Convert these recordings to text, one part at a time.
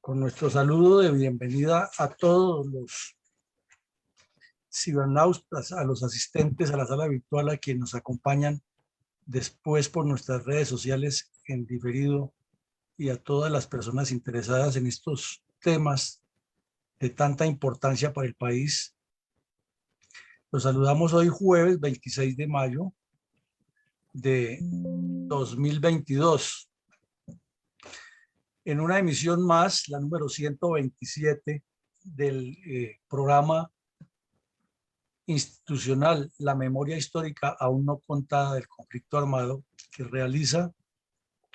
con nuestro saludo de bienvenida a todos los cibernautas, a los asistentes a la sala virtual, a quienes nos acompañan después por nuestras redes sociales en diferido, y a todas las personas interesadas en estos temas de tanta importancia para el país. Los saludamos hoy jueves 26 de mayo de 2022. En una emisión más, la número 127 del programa institucional La Memoria Histórica aún no contada del conflicto armado, que realiza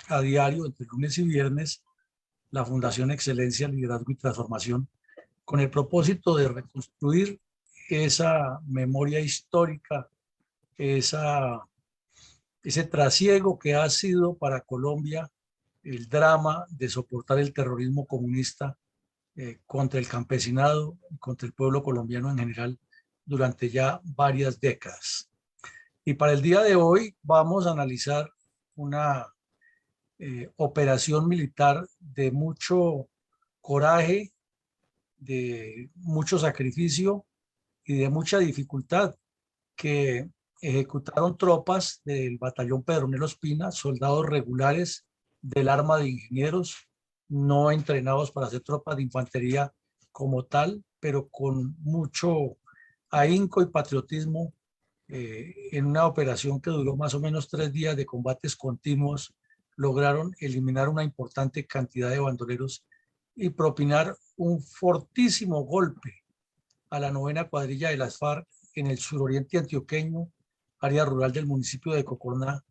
a diario entre lunes y viernes la Fundación Excelencia, Liderazgo y Transformación, con el propósito de reconstruir esa memoria histórica, ese trasiego que ha sido para Colombia el drama de soportar el terrorismo comunista contra el campesinado y contra el pueblo colombiano en general durante ya varias décadas. Y para el día de hoy vamos a analizar una operación militar de mucho coraje, de mucho sacrificio y de mucha dificultad, que ejecutaron tropas del batallón Pedronel Ospina, soldados regulares del arma de ingenieros, no entrenados para hacer tropas de infantería como tal, pero con mucho ahínco y patriotismo, en una operación que duró más o menos 3 días de combates continuos, lograron eliminar una importante cantidad de bandoleros y propinar un fortísimo golpe a la 9ª cuadrilla de las FARC en el suroriente antioqueño, área rural del municipio de Cocorná,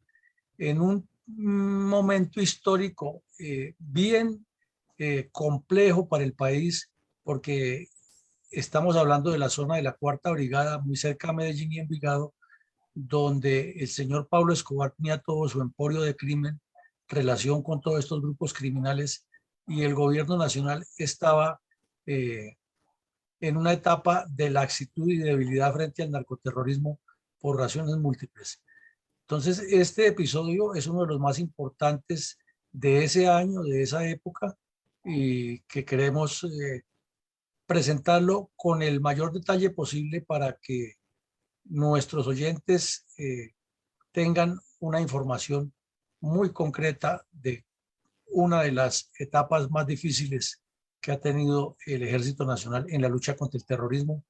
en un momento histórico bien complejo para el país, porque estamos hablando de la zona de la 4ª Brigada, muy cerca a Medellín y Envigado, donde el señor Pablo Escobar tenía todo su emporio de crimen, relación con todos estos grupos criminales, y el gobierno nacional estaba en una etapa de laxitud y debilidad frente al narcoterrorismo por razones múltiples. Entonces, este episodio es uno de los más importantes de ese año, de esa época, y que queremos presentarlo con el mayor detalle posible para que nuestros oyentes tengan una información muy concreta de una de las etapas más difíciles que ha tenido el Ejército Nacional en la lucha contra el terrorismo,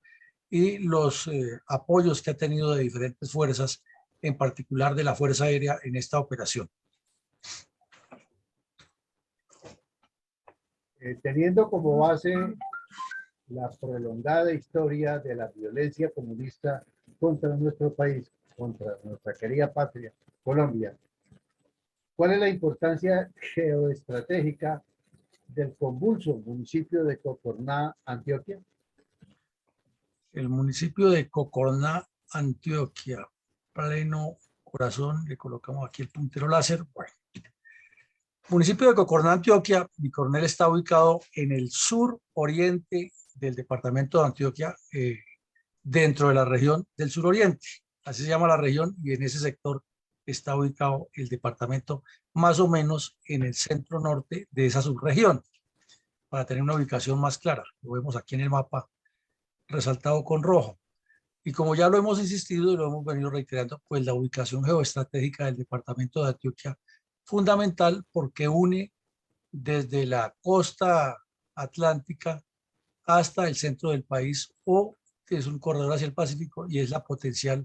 y los apoyos que ha tenido de diferentes fuerzas, en particular de la Fuerza Aérea, en esta operación. Teniendo como base la prolongada historia de la violencia comunista contra nuestro país, contra nuestra querida patria, Colombia, ¿cuál es la importancia geoestratégica del convulso municipio de Cocorná, Antioquia? El municipio de Cocorná, Antioquia, pleno corazón, le colocamos aquí el puntero láser. Bueno, municipio de Cocorná, Antioquia, mi coronel, está ubicado en el sur oriente del departamento de Antioquia, dentro de la región del suroriente, así se llama la región, y en ese sector está ubicado el departamento, más o menos en el centro norte de esa subregión, para tener una ubicación más clara. Lo vemos aquí en el mapa resaltado con rojo. Y como ya lo hemos insistido y lo hemos venido reiterando, pues la ubicación geoestratégica del departamento de Antioquia, fundamental porque une desde la costa atlántica hasta el centro del país, o que es un corredor hacia el Pacífico, y es la potencial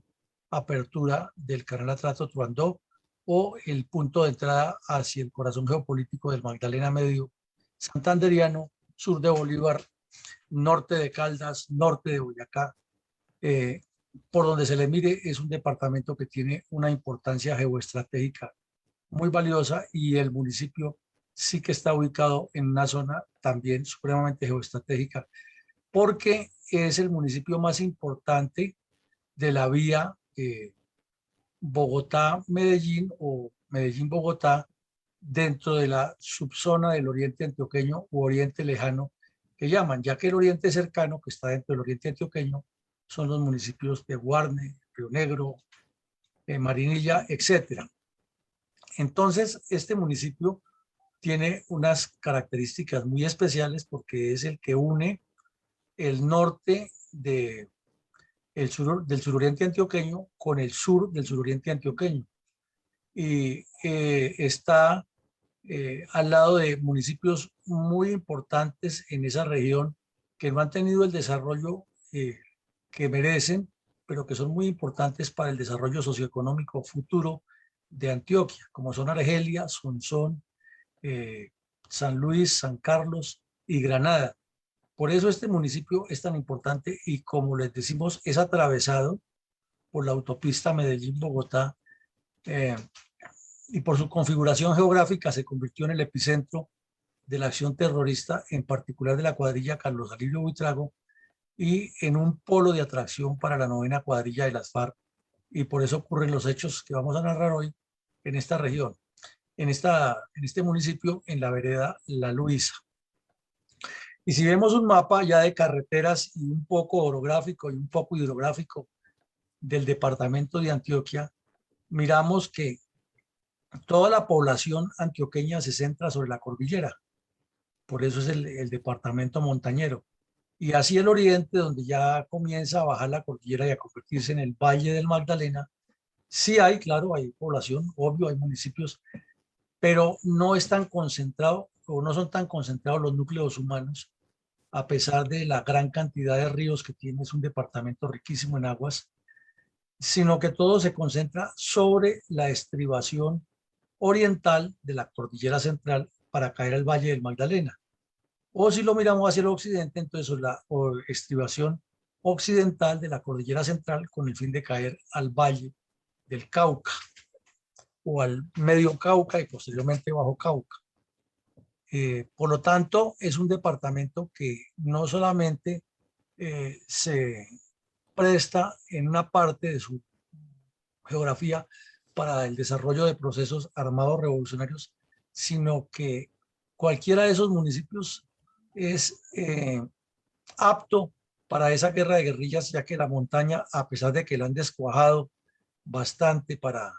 apertura del canal Atrato-Truandó, o el punto de entrada hacia el corazón geopolítico del Magdalena Medio, santanderiano, sur de Bolívar, norte de Caldas, norte de Boyacá. Por donde se le mire, es un departamento que tiene una importancia geoestratégica muy valiosa, y el municipio sí que está ubicado en una zona también supremamente geoestratégica, porque es el municipio más importante de la vía Bogotá-Medellín o Medellín-Bogotá, dentro de la subzona del oriente antioqueño u oriente lejano que llaman, ya que el oriente cercano, que está dentro del oriente antioqueño, son los municipios de Guarne, Río Negro, Marinilla, etcétera. Entonces, este municipio tiene unas características muy especiales porque es el que une el norte del suroriente antioqueño con el sur del suroriente antioqueño. Y está al lado de municipios muy importantes en esa región que no han tenido el desarrollo que merecen, pero que son muy importantes para el desarrollo socioeconómico futuro de Antioquia, como son Argelia, Sonsón, San Luis, San Carlos y Granada. Por eso este municipio es tan importante y, como les decimos, es atravesado por la autopista Medellín-Bogotá, y por su configuración geográfica se convirtió en el epicentro de la acción terrorista, en particular de la cuadrilla Carlos Alivio Buitrago, y en un polo de atracción para la 9ª cuadrilla de las FARC. Y por eso ocurren los hechos que vamos a narrar hoy en esta región, en este municipio, en la vereda La Luisa. Y si vemos un mapa ya de carreteras y un poco orográfico y un poco hidrográfico del departamento de Antioquia, miramos que toda la población antioqueña se centra sobre la cordillera. Por eso es el departamento montañero. Y así el oriente, donde ya comienza a bajar la cordillera y a convertirse en el Valle del Magdalena, sí hay, claro, hay población, obvio, hay municipios, pero no es tan concentrado o no son tan concentrados los núcleos humanos, a pesar de la gran cantidad de ríos que tiene. Es un departamento riquísimo en aguas, sino que todo se concentra sobre la estribación oriental de la cordillera central para caer al Valle del Magdalena. O si lo miramos hacia el occidente, entonces la estribación occidental de la cordillera central con el fin de caer al Valle del Cauca o al Medio Cauca y posteriormente Bajo Cauca. Por lo tanto, es un departamento que no solamente se presta en una parte de su geografía para el desarrollo de procesos armados revolucionarios, sino que cualquiera de esos municipios es apto para esa guerra de guerrillas, ya que la montaña, a pesar de que la han descuajado bastante para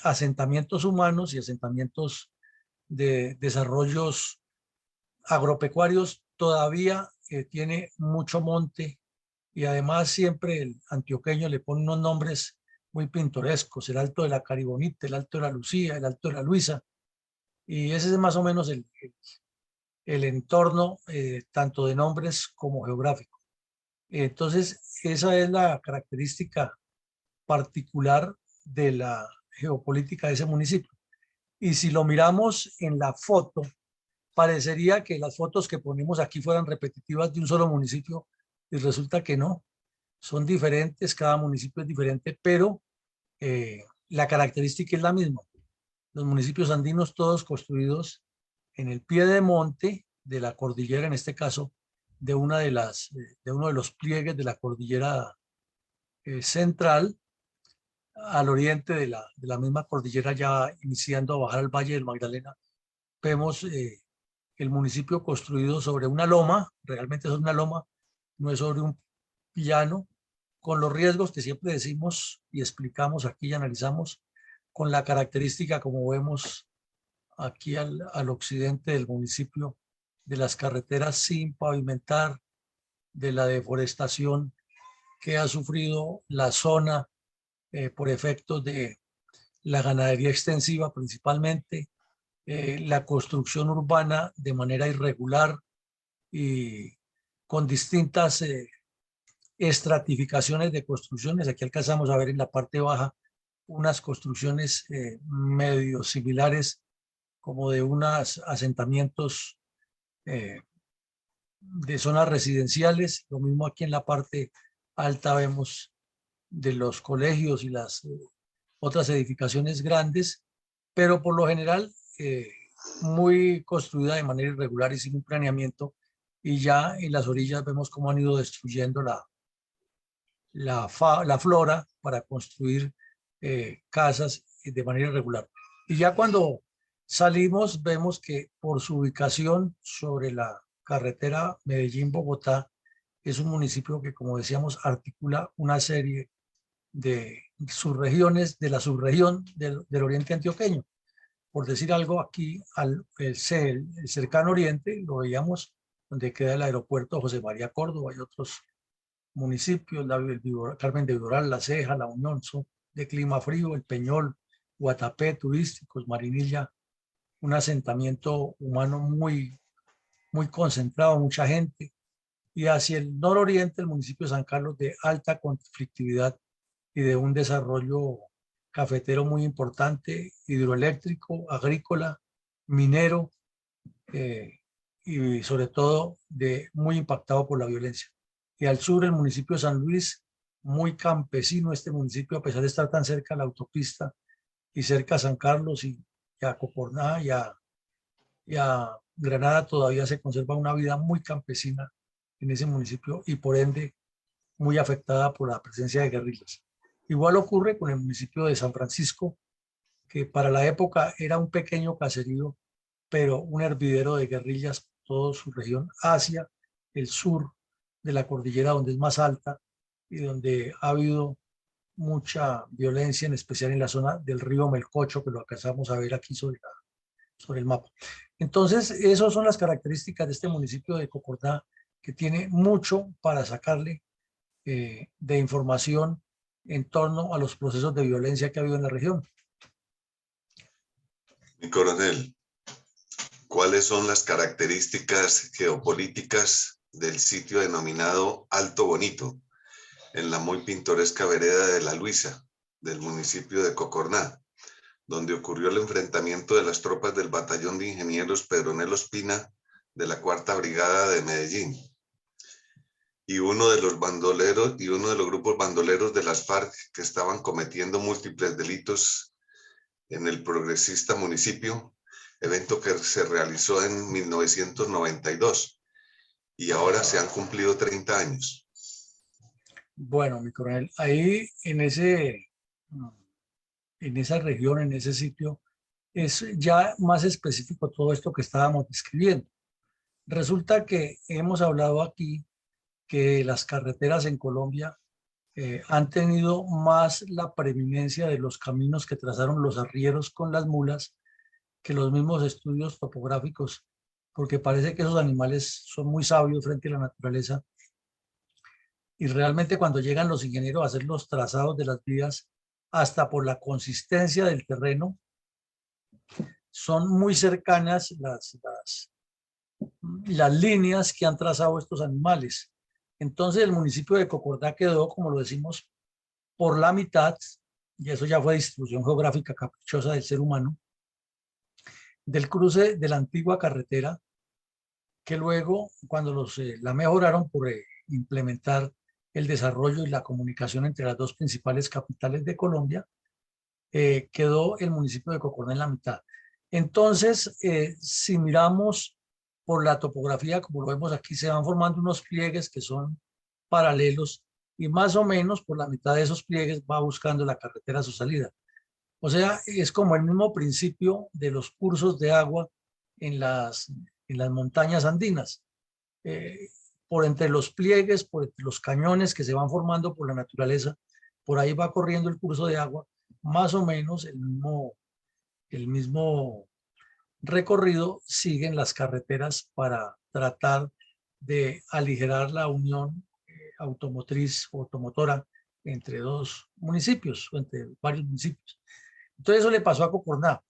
asentamientos humanos y asentamientos de desarrollos agropecuarios, todavía tiene mucho monte, y además siempre el antioqueño le pone unos nombres muy pintorescos: el Alto de la Caribonita, el Alto de la Lucía, el Alto de la Luisa, y ese es más o menos el entorno, tanto de nombres como geográfico. Entonces, esa es la característica particular de la geopolítica de ese municipio. Y si lo miramos en la foto, parecería que las fotos que ponemos aquí fueran repetitivas de un solo municipio, y resulta que no, son diferentes, cada municipio es diferente, pero la característica es la misma. Los municipios andinos todos construidos en el pie de monte de la cordillera, en este caso de uno de los pliegues de la cordillera central, al oriente de la misma cordillera, ya iniciando a bajar al Valle del Magdalena. Vemos el municipio construido sobre una loma, realmente es una loma, no es sobre un llano, con los riesgos que siempre decimos y explicamos aquí y analizamos, con la característica, como vemos aquí al occidente del municipio, de las carreteras sin pavimentar, de la deforestación que ha sufrido la zona por efectos de la ganadería extensiva principalmente, la construcción urbana de manera irregular y con distintas estratificaciones de construcciones. Aquí alcanzamos a ver en la parte baja unas construcciones medio similares, como de unos asentamientos de zonas residenciales. Lo mismo aquí en la parte alta vemos de los colegios y las otras edificaciones grandes, pero por lo general muy construida de manera irregular y sin un planeamiento. Y ya en las orillas vemos cómo han ido destruyendo la flora para construir casas de manera irregular. Y ya cuando salimos vemos que por su ubicación sobre la carretera Medellín-Bogotá, es un municipio que, como decíamos, articula una serie de subregiones de la subregión del oriente antioqueño. por decir algo, aquí el cercano oriente, lo veíamos, donde queda el aeropuerto José María Córdoba y otros municipios, Carmen de Viboral, La Ceja, La Unión, son de clima frío, el Peñol, Guatapé, turísticos, Marinilla, un asentamiento humano muy concentrado, mucha gente. Y hacia el nororiente, el municipio de San Carlos, de alta conflictividad y de un desarrollo cafetero muy importante, hidroeléctrico, agrícola, minero, y sobre todo muy impactado por la violencia. Y al sur, el municipio de San Luis, muy campesino este municipio, a pesar de estar tan cerca a la autopista y cerca a San Carlos y a Cocorná y a Granada, todavía se conserva una vida muy campesina en ese municipio y por ende muy afectada por la presencia de guerrillas. Igual ocurre con el municipio de San Francisco, que para la época era un pequeño caserío, pero un hervidero de guerrillas por toda su región, hacia el sur de la cordillera, donde es más alta y donde ha habido mucha violencia, en especial en la zona del río Melcocho, que lo alcanzamos a ver aquí sobre el mapa. Entonces, esas son las características de este municipio de Cocordá, que tiene mucho para sacarle de información en torno a los procesos de violencia que ha habido en la región. Mi coronel, ¿cuáles son las características geopolíticas del sitio denominado Alto Bonito, en la muy pintoresca vereda de La Luisa, del municipio de Cocorná, donde ocurrió el enfrentamiento de las tropas del batallón de ingenieros Pedronel Ospina de la Cuarta Brigada de Medellín y uno de los grupos bandoleros de las FARC que estaban cometiendo múltiples delitos en el progresista municipio, evento que se realizó en 1992 y ahora se han cumplido 30 años? Bueno, mi coronel, ahí en esa región, en ese sitio, es ya más específico todo esto que estábamos describiendo. Resulta que hemos hablado aquí que las carreteras en Colombia han tenido más la preeminencia de los caminos que trazaron los arrieros con las mulas que los mismos estudios topográficos, porque parece que esos animales son muy sabios frente a la naturaleza y realmente cuando llegan los ingenieros a hacer los trazados de las vías, hasta por la consistencia del terreno, son muy cercanas las líneas que han trazado estos animales. Entonces el municipio de Cocordá quedó, como lo decimos, por la mitad, y eso ya fue distribución geográfica caprichosa del ser humano, del cruce de la antigua carretera, que luego, cuando la mejoraron por implementar el desarrollo y la comunicación entre las dos principales capitales de Colombia, quedó el municipio de Cocordá en la mitad. Entonces, si miramos por la topografía, como lo vemos aquí, se van formando unos pliegues que son paralelos y más o menos por la mitad de esos pliegues va buscando la carretera a su salida. O sea, es como el mismo principio de los cursos de agua en las montañas andinas. Eh, por entre los pliegues, por entre los cañones que se van formando por la naturaleza, por ahí va corriendo el curso de agua, más o menos el mismo recorrido siguen las carreteras para tratar de aligerar la unión automotriz o automotora entre dos municipios o entre varios municipios. Entonces eso le pasó a Cocordá.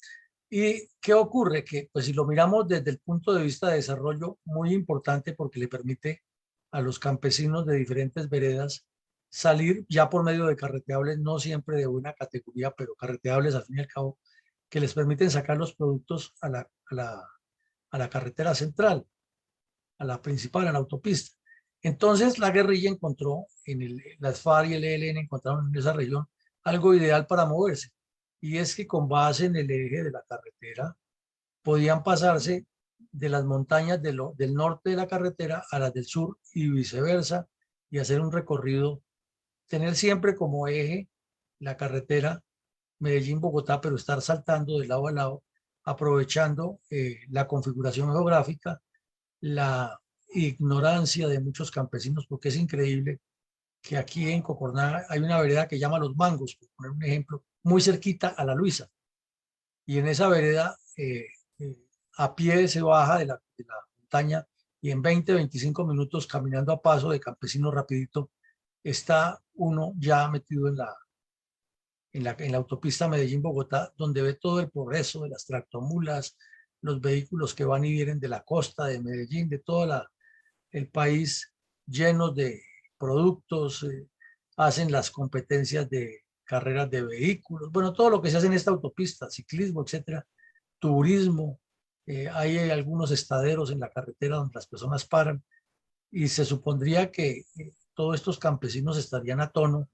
¿Y qué ocurre? Que pues si lo miramos desde el punto de vista de desarrollo, muy importante porque le permite a los campesinos de diferentes veredas salir ya por medio de carreteables, no siempre de buena categoría, pero carreteables al fin y al cabo, que les permiten sacar los productos a la carretera central, a la principal, a la autopista. Entonces la guerrilla encontró, las FARC y el ELN encontraron en esa región algo ideal para moverse, y es que con base en el eje de la carretera podían pasarse de las montañas del norte de la carretera a las del sur y viceversa, y hacer un recorrido, tener siempre como eje la carretera Medellín-Bogotá, pero estar saltando de lado a lado, aprovechando la configuración geográfica, la ignorancia de muchos campesinos, porque es increíble que aquí en Cocordá hay una vereda que llama Los Mangos, por poner un ejemplo, muy cerquita a La Luisa. y en esa vereda a pie se baja de la montaña y en 20-25 minutos caminando a paso de campesino rapidito está uno ya metido en la autopista Medellín-Bogotá, donde ve todo el progreso de las tractomulas, los vehículos que van y vienen de la costa de Medellín, de todo el país, llenos de productos, hacen las competencias de carreras de vehículos, bueno, todo lo que se hace en esta autopista, ciclismo, etcétera, turismo, hay algunos estaderos en la carretera donde las personas paran y se supondría que todos estos campesinos estarían a tono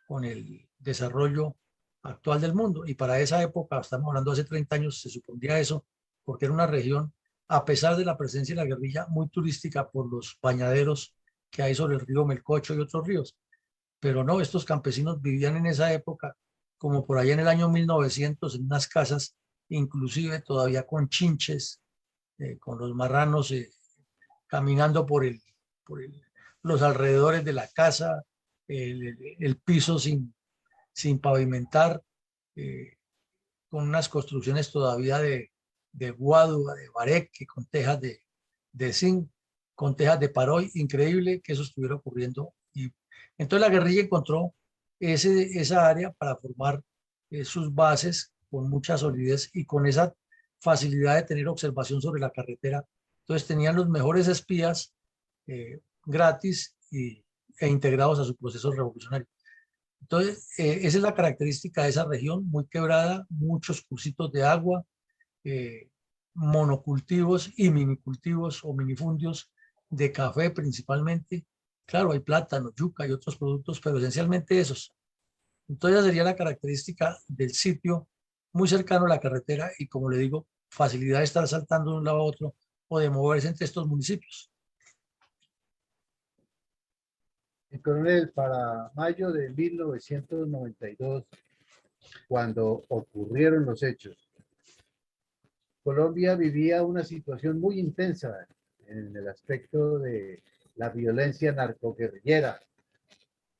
con el desarrollo actual del mundo. Y para esa época, estamos hablando de hace 30 años, se supondría eso, porque era una región, a pesar de la presencia de la guerrilla, muy turística por los bañaderos que hay sobre el río Melcocho y otros ríos. Pero no, estos campesinos vivían en esa época, como por allá en el año 1900, en unas casas, inclusive todavía con chinches, con los marranos caminando por los alrededores de la casa, el piso sin pavimentar, con unas construcciones todavía de guadua, de bareque, con tejas de zinc, con tejas de paroy. Increíble que eso estuviera ocurriendo. Y entonces la guerrilla encontró esa área para formar sus bases con mucha solidez y con esa facilidad de tener observación sobre la carretera. Entonces tenían los mejores espías gratis e integrados a su proceso revolucionario. Entonces, esa es la característica de esa región, muy quebrada, muchos cursitos de agua, eh, monocultivos y minicultivos o minifundios de café principalmente. Claro, hay plátano, yuca y otros productos, pero esencialmente esos. Entonces, esa sería la característica del sitio, muy cercano a la carretera y, como le digo, facilidad de estar saltando de un lado a otro o de moverse entre estos municipios. Coronel, para mayo de 1992, cuando ocurrieron los hechos, Colombia vivía una situación muy intensa en el aspecto de la violencia narcoguerrillera,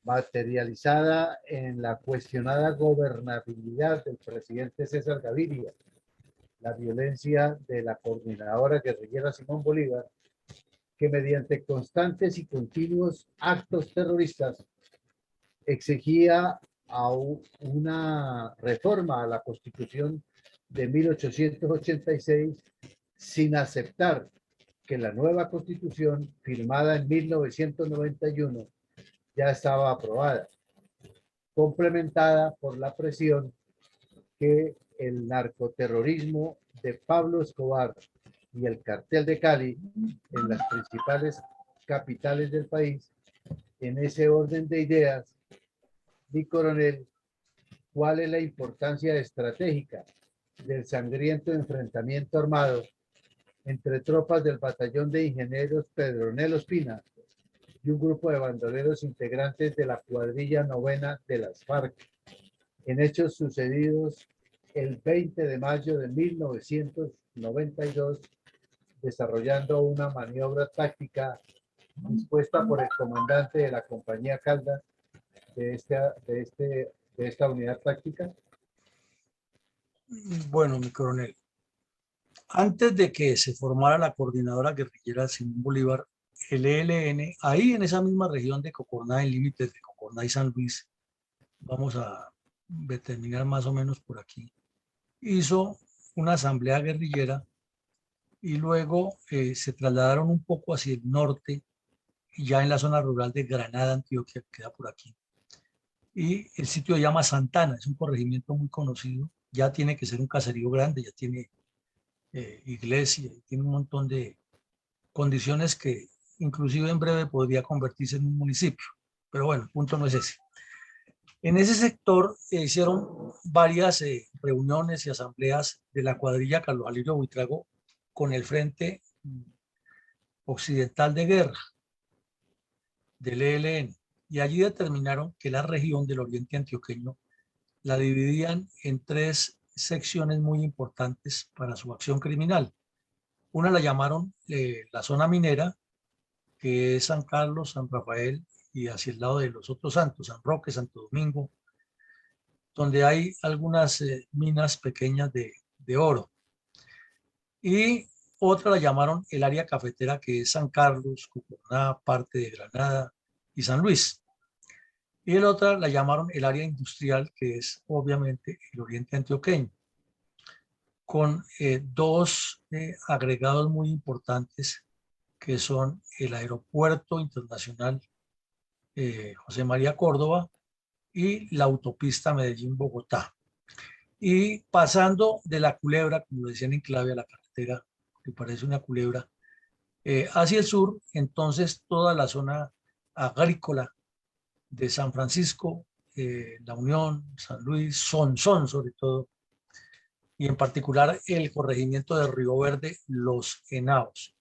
materializada en la cuestionada gobernabilidad del presidente César Gaviria, la violencia de la coordinadora guerrillera Simón Bolívar, que mediante constantes y continuos actos terroristas exigía a una reforma a la Constitución de 1886 sin aceptar que la nueva Constitución, firmada en 1991, ya estaba aprobada, complementada por la presión que el narcoterrorismo de Pablo Escobar y el cartel de Cali en las principales capitales del país. En ese orden de ideas, mi coronel, ¿cuál es la importancia estratégica del sangriento enfrentamiento armado entre tropas del batallón de ingenieros Pedronel Ospina y un grupo de bandoleros integrantes de la cuadrilla novena de las FARC, en hechos sucedidos el 20 de mayo de 1992, desarrollando una maniobra táctica dispuesta por el comandante de la compañía Caldas de esta unidad táctica? Bueno, mi coronel, antes de que se formara la coordinadora guerrillera Simón Bolívar, el ELN, ahí en esa misma región de Cocorná, en límites de Cocorná y San Luis, vamos a determinar más o menos por aquí, hizo una asamblea guerrillera y luego se trasladaron un poco hacia el norte, ya en la zona rural de Granada, Antioquia, que queda por aquí. Y el sitio se llama Santana, es un corregimiento muy conocido, ya tiene que ser un caserío grande, ya tiene iglesia, tiene un montón de condiciones que inclusive en breve podría convertirse en un municipio. Pero bueno, el punto no es ese. En ese sector hicieron varias reuniones y asambleas de la cuadrilla Carlos Alirio Buitrago con el Frente Occidental de Guerra del ELN. Y allí determinaron que la región del oriente antioqueño la dividían en tres secciones muy importantes para su acción criminal. Una la llamaron la zona minera, que es San Carlos, San Rafael y hacia el lado de los otros santos, San Roque, Santo Domingo, donde hay algunas minas pequeñas de de oro. Y otra la llamaron el área cafetera, que es San Carlos, Cucuná, parte de Granada y San Luis. Y el otra la llamaron el área industrial, que es obviamente el oriente antioqueño, con dos agregados muy importantes, que son el Aeropuerto Internacional José María Córdoba y la autopista Medellín-Bogotá. Y pasando de la culebra, como decían en clave, a la carretera, que parece una culebra, hacia el sur, entonces toda la zona agrícola de San Francisco, La Unión, San Luis, Sonsón sobre todo, y en particular el corregimiento de Río Verde, Los Henaos.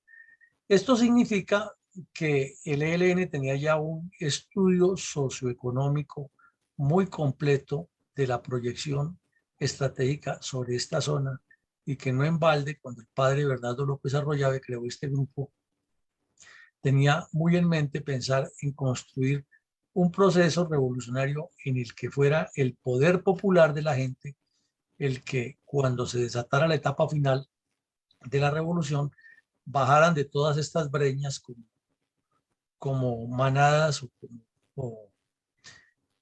Esto significa que el ELN tenía ya un estudio socioeconómico muy completo de la proyección estratégica sobre esta zona, y que no en balde, cuando el padre Bernardo López Arroyave creó este grupo, tenía muy en mente pensar en construir un proceso revolucionario en el que fuera el poder popular de la gente el que, cuando se desatara la etapa final de la revolución, bajaran de todas estas breñas como manadas o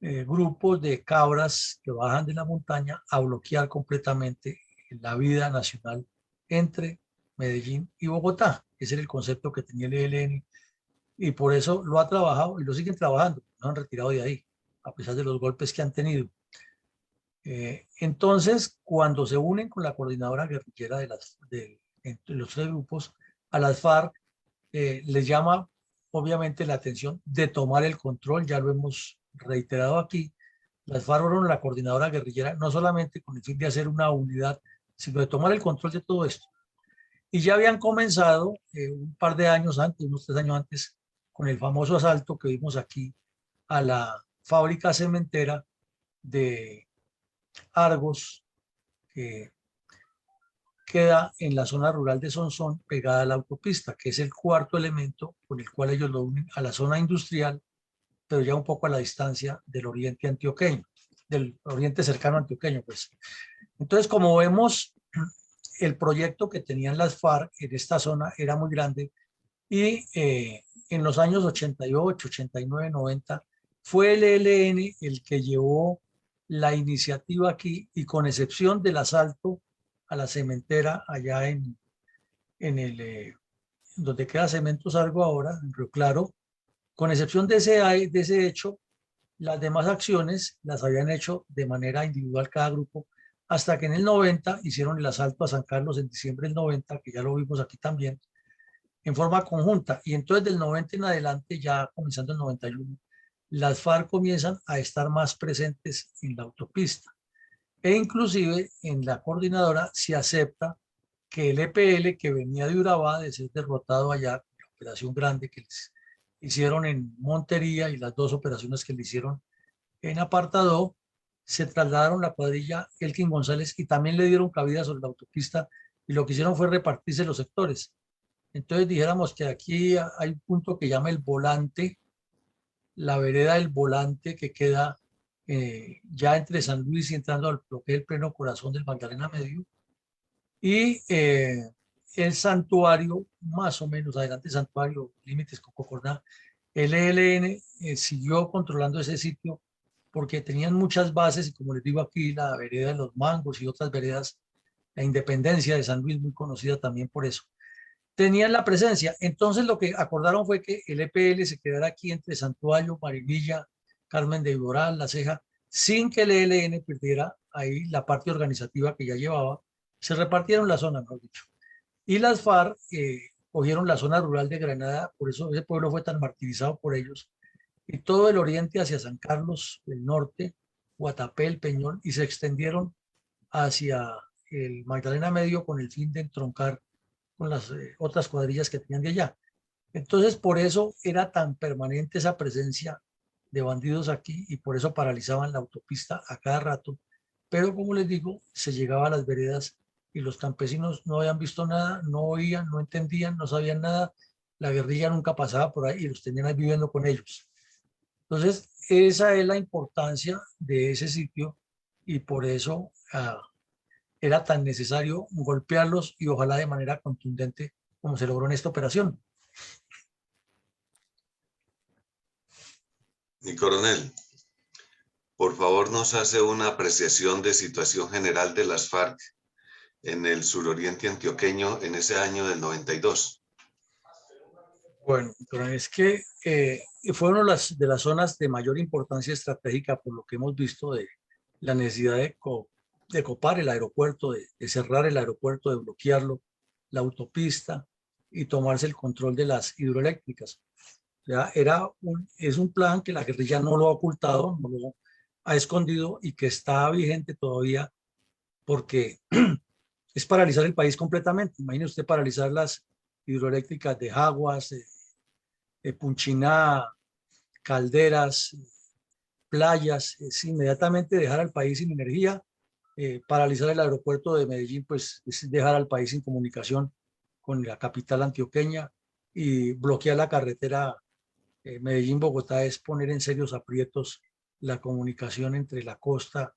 grupos de cabras que bajan de la montaña a bloquear completamente la vida nacional entre Medellín y Bogotá. Ese era el concepto que tenía el ELN, y por eso lo ha trabajado y lo siguen trabajando. No han retirado de ahí, a pesar de los golpes que han tenido. Entonces, cuando se unen con la coordinadora guerrillera entre los tres grupos, a las FARC les llama obviamente la atención de tomar el control. Ya lo hemos reiterado aquí. Las FARC fueron la coordinadora guerrillera no solamente con el fin de hacer una unidad, sino de tomar el control de todo esto. Y ya habían comenzado un par de años antes, unos 3 años antes, con el famoso asalto que vimos aquí a la fábrica cementera de Argos, que queda en la zona rural de Sonsón, pegada a la autopista, que es el cuarto elemento con el cual ellos lo unen a la zona industrial, pero ya un poco a la distancia del oriente antioqueño, del oriente cercano antioqueño, pues. Entonces, como vemos, el proyecto que tenían las FARC en esta zona era muy grande, y en los años 88, 89, 90, fue el ELN el que llevó la iniciativa aquí, y con excepción del asalto a la cementera allá en donde queda Cementos Argo ahora, en Río Claro, con excepción de ese hecho, las demás acciones las habían hecho de manera individual cada grupo, hasta que en el 90 hicieron el asalto a San Carlos en diciembre del 90, que ya lo vimos aquí también, en forma conjunta. Y entonces del 90 en adelante, ya comenzando el 91, las FARC comienzan a estar más presentes en la autopista. E inclusive en la coordinadora se acepta que el EPL, que venía de Urabá, de ser derrotado allá, la operación grande que les hicieron en Montería y las 2 operaciones que le hicieron en Apartadó, se trasladaron la cuadrilla Elkin González y también le dieron cabida sobre la autopista, y lo que hicieron fue repartirse los sectores. Entonces dijéramos que aquí hay un punto que llama el Volante, la vereda del Volante, que queda ya entre San Luis y entrando al bloque del pleno corazón del Magdalena Medio, y el santuario, más o menos adelante, santuario, límites con Cocorná. El ELN siguió controlando ese sitio porque tenían muchas bases, y como les digo aquí, la vereda de los Mangos y otras veredas, la Independencia de San Luis, muy conocida también por eso, tenían la presencia. Entonces lo que acordaron fue que el EPL se quedara aquí entre Santuario, Marinilla, Carmen de Iboral, La Ceja, sin que el ELN perdiera ahí la parte organizativa que ya llevaba. Se repartieron la zona, mejor dicho. Y las FARC cogieron la zona rural de Granada, por eso ese pueblo fue tan martirizado por ellos, y todo el oriente hacia San Carlos, el norte, Guatapé, el Peñón, y se extendieron hacia el Magdalena Medio con el fin de entroncar con las otras cuadrillas que tenían de allá. Entonces, por eso era tan permanente esa presencia de bandidos aquí, y por eso paralizaban la autopista a cada rato. Pero como les digo, se llegaba a las veredas y los campesinos no habían visto nada, no oían, no entendían, no sabían nada. La guerrilla nunca pasaba por ahí y los tenían ahí viviendo con ellos. Entonces, esa es la importancia de ese sitio, y por eso era tan necesario golpearlos y ojalá de manera contundente como se logró en esta operación. Mi coronel, por favor nos hace una apreciación de situación general de las FARC en el suroriente antioqueño en ese año del 92. Bueno, pero es que fue una de las zonas de mayor importancia estratégica por lo que hemos visto de la necesidad de copar el aeropuerto, de cerrar el aeropuerto, de bloquearlo, la autopista y tomarse el control de las hidroeléctricas. O sea, es un plan que la guerrilla no lo ha ocultado, no lo ha escondido y que está vigente todavía porque es paralizar el país completamente. Imagine usted paralizar las hidroeléctricas de Jaguas, Punchiná, Calderas, playas, es inmediatamente dejar al país sin energía, paralizar el aeropuerto de Medellín, pues es dejar al país sin comunicación con la capital antioqueña y bloquear la carretera Medellín-Bogotá es poner en serios aprietos la comunicación entre la costa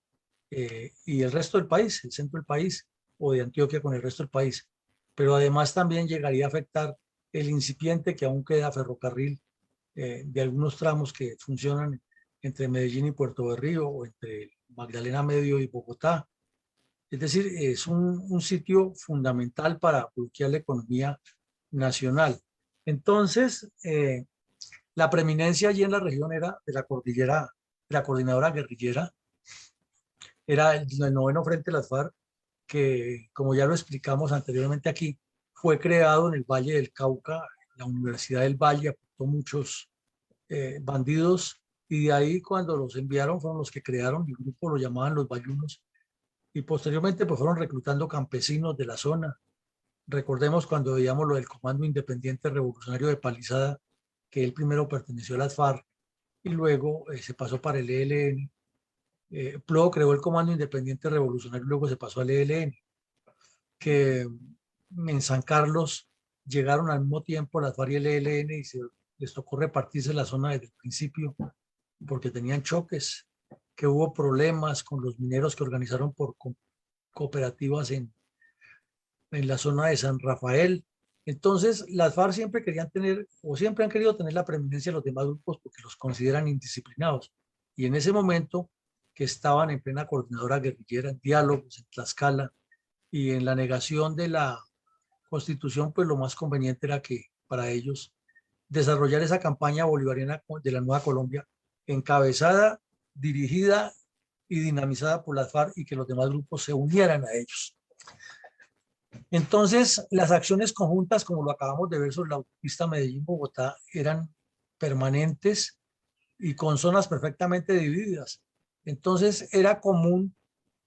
y el resto del país, el centro del país o de Antioquia con el resto del país. Pero además también llegaría a afectar el incipiente que aún queda ferrocarril de algunos tramos que funcionan entre Medellín y Puerto Berrío o entre Magdalena Medio y Bogotá. Es decir, es un sitio fundamental para bloquear la economía nacional. Entonces, la preeminencia allí en la región era de la cordillera, de la coordinadora guerrillera, era el noveno Frente de las FARC, que como ya lo explicamos anteriormente aquí, fue creado en el Valle del Cauca, la Universidad del Valle aportó muchos bandidos y de ahí cuando los enviaron fueron los que crearon el grupo, lo llamaban los Bayunos y posteriormente pues fueron reclutando campesinos de la zona. Recordemos cuando veíamos lo del Comando Independiente Revolucionario de Palizada, que él primero perteneció a las FARC y luego se pasó para el ELN. Luego creó el Comando Independiente Revolucionario y luego se pasó al ELN, que en San Carlos llegaron al mismo tiempo las FARC y el ELN y les tocó repartirse la zona desde el principio porque tenían choques, que hubo problemas con los mineros que organizaron por cooperativas en la zona de San Rafael. Entonces, las FARC siempre querían tener, o siempre han querido tener la preeminencia de los demás grupos porque los consideran indisciplinados. Y en ese momento que estaban en plena coordinadora guerrillera, en diálogos en Tlaxcala y en la negación de la Constitución, pues lo más conveniente era que para ellos desarrollar esa campaña bolivariana de la Nueva Colombia, encabezada, dirigida y dinamizada por las FARC y que los demás grupos se unieran a ellos. Entonces, las acciones conjuntas, como lo acabamos de ver sobre la autopista Medellín-Bogotá, eran permanentes y con zonas perfectamente divididas. Entonces, era común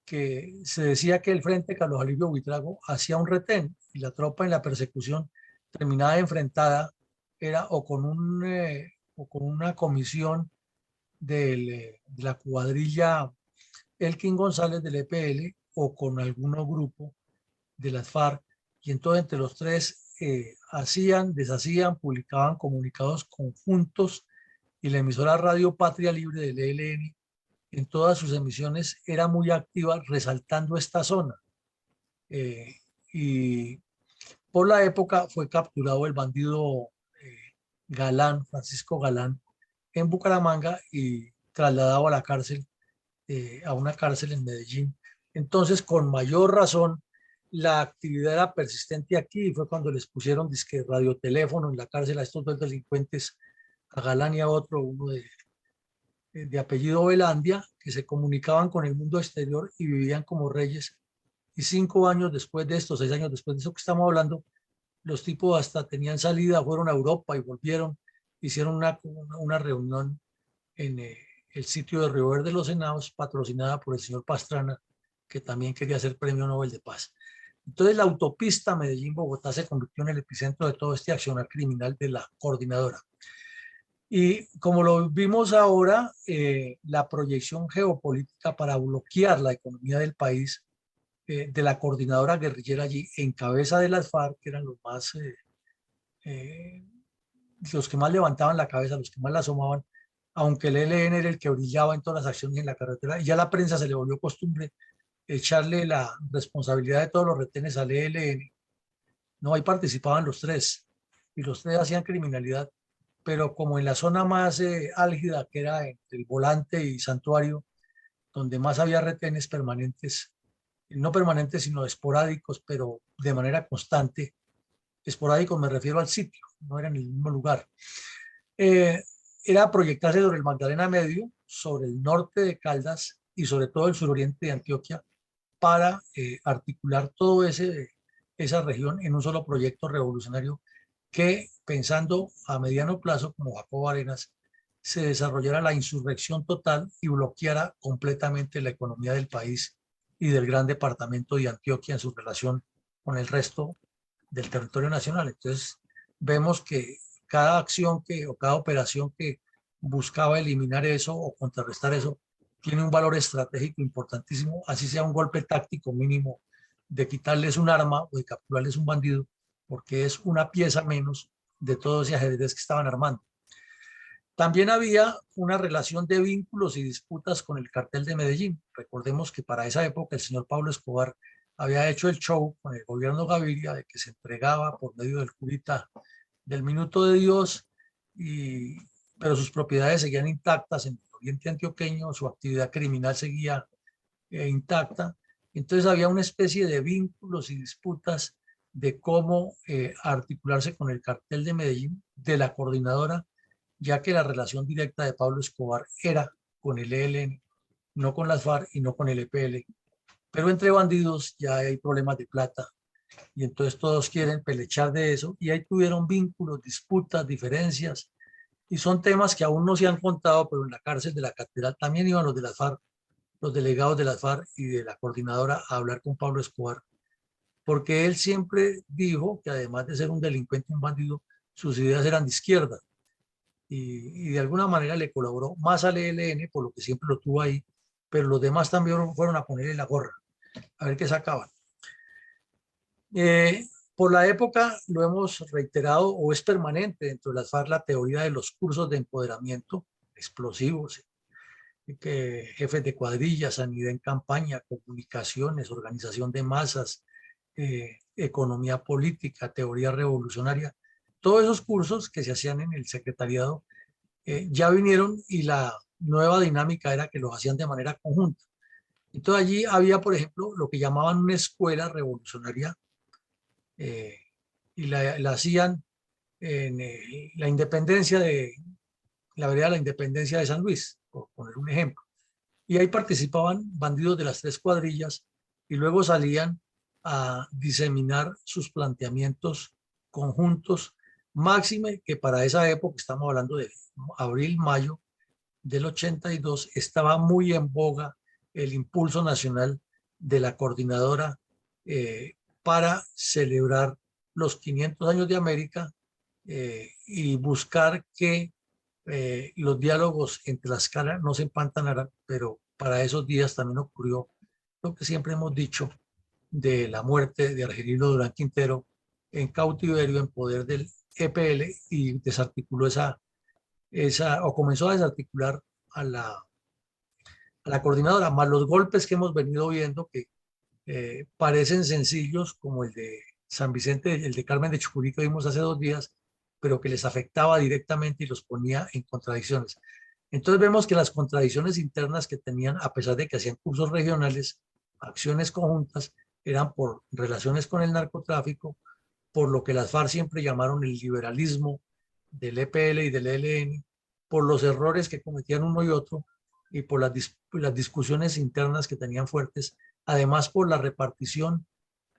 que se decía que el Frente Carlos Alivio Buitrago hacía un retén y la tropa en la persecución terminaba enfrentada era o con una comisión de la cuadrilla Elkin González del EPL o con algún grupo de las FARC, y entonces entre los tres hacían, deshacían, publicaban comunicados conjuntos y la emisora Radio Patria Libre del ELN en todas sus emisiones era muy activa resaltando esta zona. Y por la época fue capturado el bandido Galán, Francisco Galán, en Bucaramanga y trasladado a la cárcel, a una cárcel en Medellín. Entonces, con mayor razón, la actividad era persistente aquí y fue cuando les pusieron disque radioteléfono en la cárcel a estos dos delincuentes, a Galán y a otro, uno de apellido Velandia, que se comunicaban con el mundo exterior y vivían como reyes. Y 5 años después de esto, 6 años después de eso que estamos hablando, los tipos hasta tenían salida, fueron a Europa y volvieron, hicieron una reunión en el sitio de Río Verde de los Henados, patrocinada por el señor Pastrana, que también quería ser premio Nobel de Paz. Entonces la autopista Medellín-Bogotá se convirtió en el epicentro de todo este accionar criminal de la coordinadora. Y como lo vimos ahora, la proyección geopolítica para bloquear la economía del país de la coordinadora guerrillera allí, en cabeza de las FARC, que eran los que más levantaban la cabeza, los que más la asomaban, aunque el ELN era el que brillaba en todas las acciones en la carretera, y ya la prensa se le volvió costumbre echarle la responsabilidad de todos los retenes al ELN. No, ahí participaban los tres y los tres hacían criminalidad, pero como en la zona más álgida, que era entre el Volante y Santuario, donde más había retenes permanentes, no permanentes sino esporádicos, pero de manera constante. Esporádicos me refiero al sitio, no era en el mismo lugar. Eh, Era proyectarse sobre el Magdalena Medio, sobre el norte de Caldas y sobre todo el suroriente de Antioquia para articular toda esa región en un solo proyecto revolucionario que, pensando a mediano plazo, como Jacobo Arenas, se desarrollara la insurrección total y bloqueara completamente la economía del país y del gran departamento de Antioquia en su relación con el resto del territorio nacional. Entonces, vemos que cada acción o cada operación que buscaba eliminar eso o contrarrestar eso tiene un valor estratégico importantísimo, así sea un golpe táctico mínimo de quitarles un arma o de capturarles un bandido, porque es una pieza menos de todo ese ajedrez que estaban armando. También había una relación de vínculos y disputas con el cartel de Medellín. Recordemos que para esa época el señor Pablo Escobar había hecho el show con el gobierno Gaviria de que se entregaba por medio del curita del Minuto de Dios, pero sus propiedades seguían intactas en el oriente antioqueño, su actividad criminal seguía intacta. Entonces había una especie de vínculos y disputas de cómo articularse con el cartel de Medellín, de la coordinadora, ya que la relación directa de Pablo Escobar era con el ELN, no con las FARC y no con el EPL. Pero entre bandidos ya hay problemas de plata y entonces todos quieren pelechar de eso y ahí tuvieron vínculos, disputas, diferencias y son temas que aún no se han contado, pero en la cárcel de la Catedral también iban los de las FARC, los delegados de las FARC y de la coordinadora a hablar con Pablo Escobar, porque él siempre dijo que además de ser un delincuente, un bandido, sus ideas eran de izquierda y de alguna manera le colaboró más al ELN, por lo que siempre lo tuvo ahí, pero los demás también fueron a ponerle la gorra, a ver qué sacaban. Por la época lo hemos reiterado o es permanente dentro de las FARC la teoría de los cursos de empoderamiento explosivos, que jefes de cuadrilla, sanidad en campaña, comunicaciones, organización de masas, economía política, teoría revolucionaria. Todos esos cursos que se hacían en el secretariado ya vinieron y la nueva dinámica era que los hacían de manera conjunta. Entonces allí había, por ejemplo, lo que llamaban una escuela revolucionaria y la hacían en la independencia de la vereda de la Independencia de San Luis, por poner un ejemplo. Y ahí participaban bandidos de las tres cuadrillas y luego salían a diseminar sus planteamientos conjuntos, máxime que para esa época, estamos hablando de abril, mayo del 82, estaba muy en boga el impulso nacional de la coordinadora para celebrar los 500 años de América y buscar que los diálogos en Tlaxcala no se empantanaran, pero para esos días también ocurrió lo que siempre hemos dicho de la muerte de Argelino Durán Quintero en cautiverio en poder del EPL y desarticuló o comenzó a desarticular a la coordinadora, más los golpes que hemos venido viendo que parecen sencillos como el de San Vicente, el de Carmen de Chucurí que vimos hace 2 días, pero que les afectaba directamente y los ponía en contradicciones. Entonces vemos que las contradicciones internas que tenían, a pesar de que hacían cursos regionales, acciones conjuntas, eran por relaciones con el narcotráfico, por lo que las FARC siempre llamaron el liberalismo del EPL y del ELN, por los errores que cometían uno y otro y por las discusiones internas que tenían fuertes, además por la repartición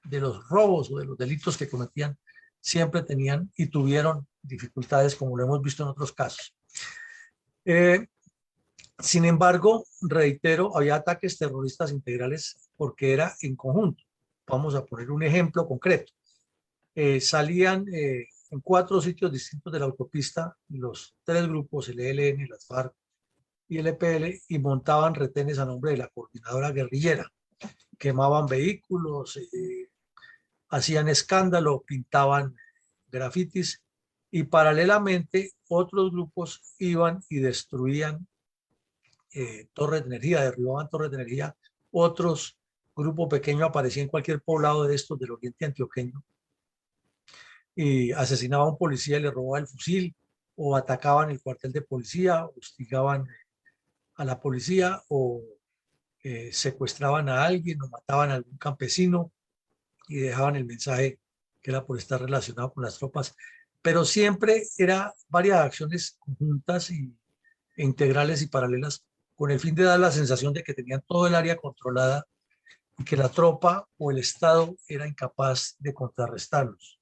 de los robos o de los delitos que cometían, siempre tenían y tuvieron dificultades, como lo hemos visto en otros casos. Sin embargo, reitero, había ataques terroristas integrales porque era en conjunto. Vamos a poner un ejemplo concreto. Salían en 4 sitios distintos de la autopista los 3 grupos, el ELN, las FARC y el EPL, y montaban retenes a nombre de la coordinadora guerrillera. Quemaban vehículos, hacían escándalo, pintaban grafitis y paralelamente otros grupos iban y destruían torres de energía, derribaban torres de energía, otros grupo pequeño aparecía en cualquier poblado de estos del oriente antioqueño y asesinaba a un policía y le robaba el fusil, o atacaban el cuartel de policía, hostigaban a la policía, o secuestraban a alguien o mataban a algún campesino y dejaban el mensaje que era por estar relacionado con las tropas. Pero siempre era varias acciones conjuntas e integrales y paralelas con el fin de dar la sensación de que tenían todo el área controlada y que la tropa o el Estado era incapaz de contrarrestarlos.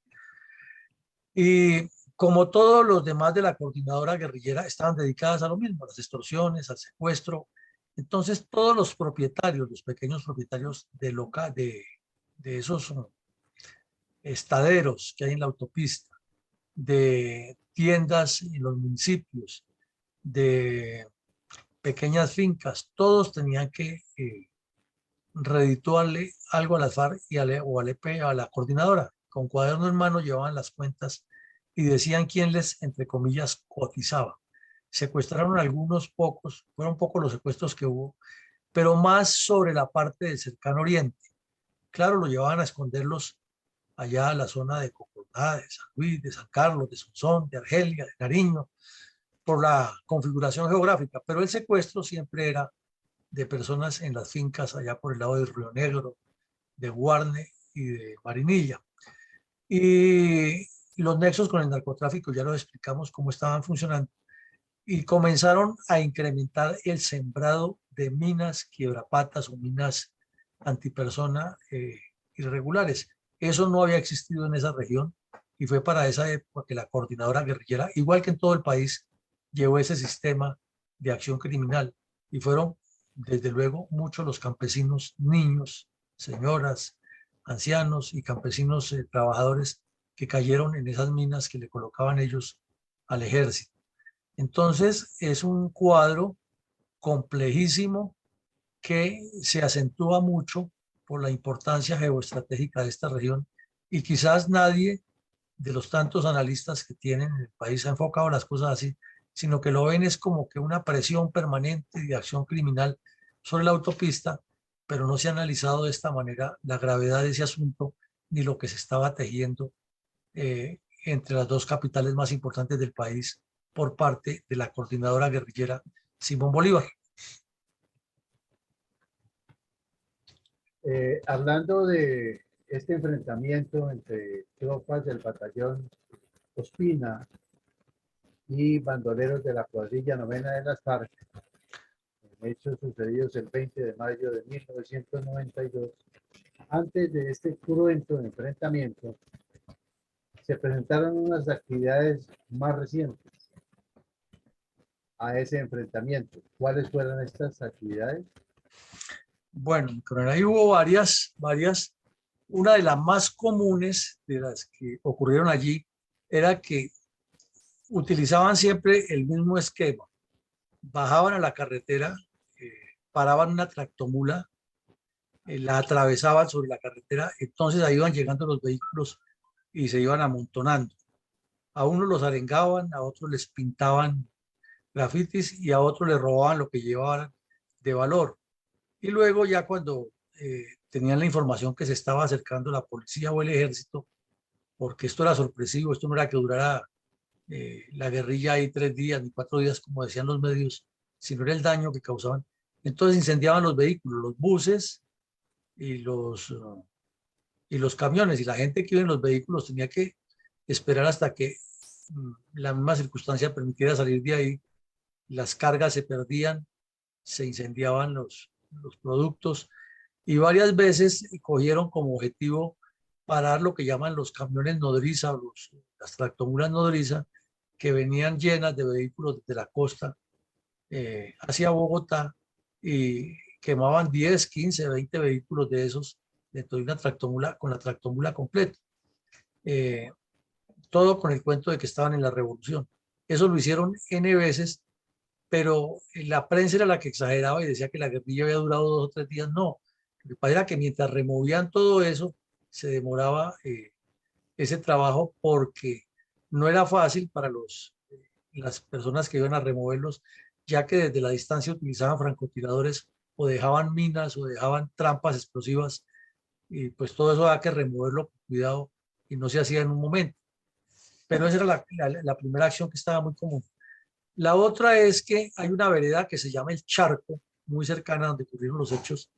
Y como todos los demás de la coordinadora guerrillera estaban dedicadas a lo mismo, a las extorsiones, al secuestro. Entonces todos los propietarios, los pequeños propietarios de esos estaderos que hay en la autopista, de tiendas en los municipios, de pequeñas fincas, todos tenían que redituarle algo a las FARC o al EP, a la coordinadora. Con cuaderno en mano llevaban las cuentas y decían quién les, entre comillas, cotizaba. Secuestraron algunos pocos, fueron pocos los secuestros que hubo, pero más sobre la parte del cercano oriente. Claro, lo llevaban a esconderlos allá a la zona de Cocordá, de San Luis, de San Carlos, de Sonsón, de Argelia, de Nariño, por la configuración geográfica, pero el secuestro siempre era de personas en las fincas allá por el lado de Río Negro, de Guarne y de Marinilla. Y los nexos con el narcotráfico ya lo explicamos cómo estaban funcionando y comenzaron a incrementar el sembrado de minas quiebrapatas o minas antipersona irregulares. Eso no había existido en esa región y fue para esa época que la coordinadora guerrillera, igual que en todo el país, llevó ese sistema de acción criminal y fueron desde luego muchos los campesinos, niños, señoras, ancianos y campesinos trabajadores que cayeron en esas minas que le colocaban ellos al ejército. Entonces es un cuadro complejísimo que se acentúa mucho por la importancia geoestratégica de esta región y quizás nadie de los tantos analistas que tienen en el país ha enfocado las cosas así, sino que lo ven es como que una presión permanente de acción criminal sobre la autopista, pero no se ha analizado de esta manera la gravedad de ese asunto ni lo que se estaba tejiendo entre las dos capitales más importantes del país por parte de la coordinadora guerrillera Simón Bolívar. Hablando de este enfrentamiento entre tropas del batallón Ospina y bandoleros de la cuadrilla novena de las FARC, en hechos sucedidos el 20 de mayo de 1992, antes de este cruento enfrentamiento, se presentaron unas actividades más recientes a ese enfrentamiento. ¿Cuáles fueron estas actividades? Bueno, ahí hubo varias. Una de las más comunes de las que ocurrieron allí era que utilizaban siempre el mismo esquema. Bajaban a la carretera, paraban una tractomula, la atravesaban sobre la carretera, entonces ahí iban llegando los vehículos y se iban amontonando. A unos los arengaban, a otros les pintaban grafitis y a otros les robaban lo que llevaban de valor. Y luego ya cuando tenían la información que se estaba acercando la policía o el ejército, porque esto era sorpresivo, esto no era que durara la guerrilla ahí 3 días ni 4 días, como decían los medios, sino era el daño que causaban. Entonces incendiaban los vehículos, los buses y los camiones, y la gente que iba en los vehículos tenía que esperar hasta que la misma circunstancia permitiera salir de ahí. Las cargas se perdían, se incendiaban los productos y varias veces cogieron como objetivo parar lo que llaman los camiones nodriza, las tractomulas nodriza, que venían llenas de vehículos desde la costa hacia Bogotá y quemaban 10, 15, 20 vehículos de esos dentro de una tractomula, con la tractomula completa. Todo con el cuento de que estaban en la revolución. Eso lo hicieron N veces, pero la prensa era la que exageraba y decía que la guerrilla había durado 2 o 3 días. No, lo que pasa era que mientras removían todo eso, se demoraba ese trabajo porque no era fácil para las personas que iban a removerlos, ya que desde la distancia utilizaban francotiradores o dejaban minas o dejaban trampas explosivas, y pues todo eso había que removerlo con cuidado y no se hacía en un momento. Pero esa era la primera acción que estaba muy común. La otra es que hay una vereda que se llama El Charco, muy cercana a donde ocurrieron los hechos,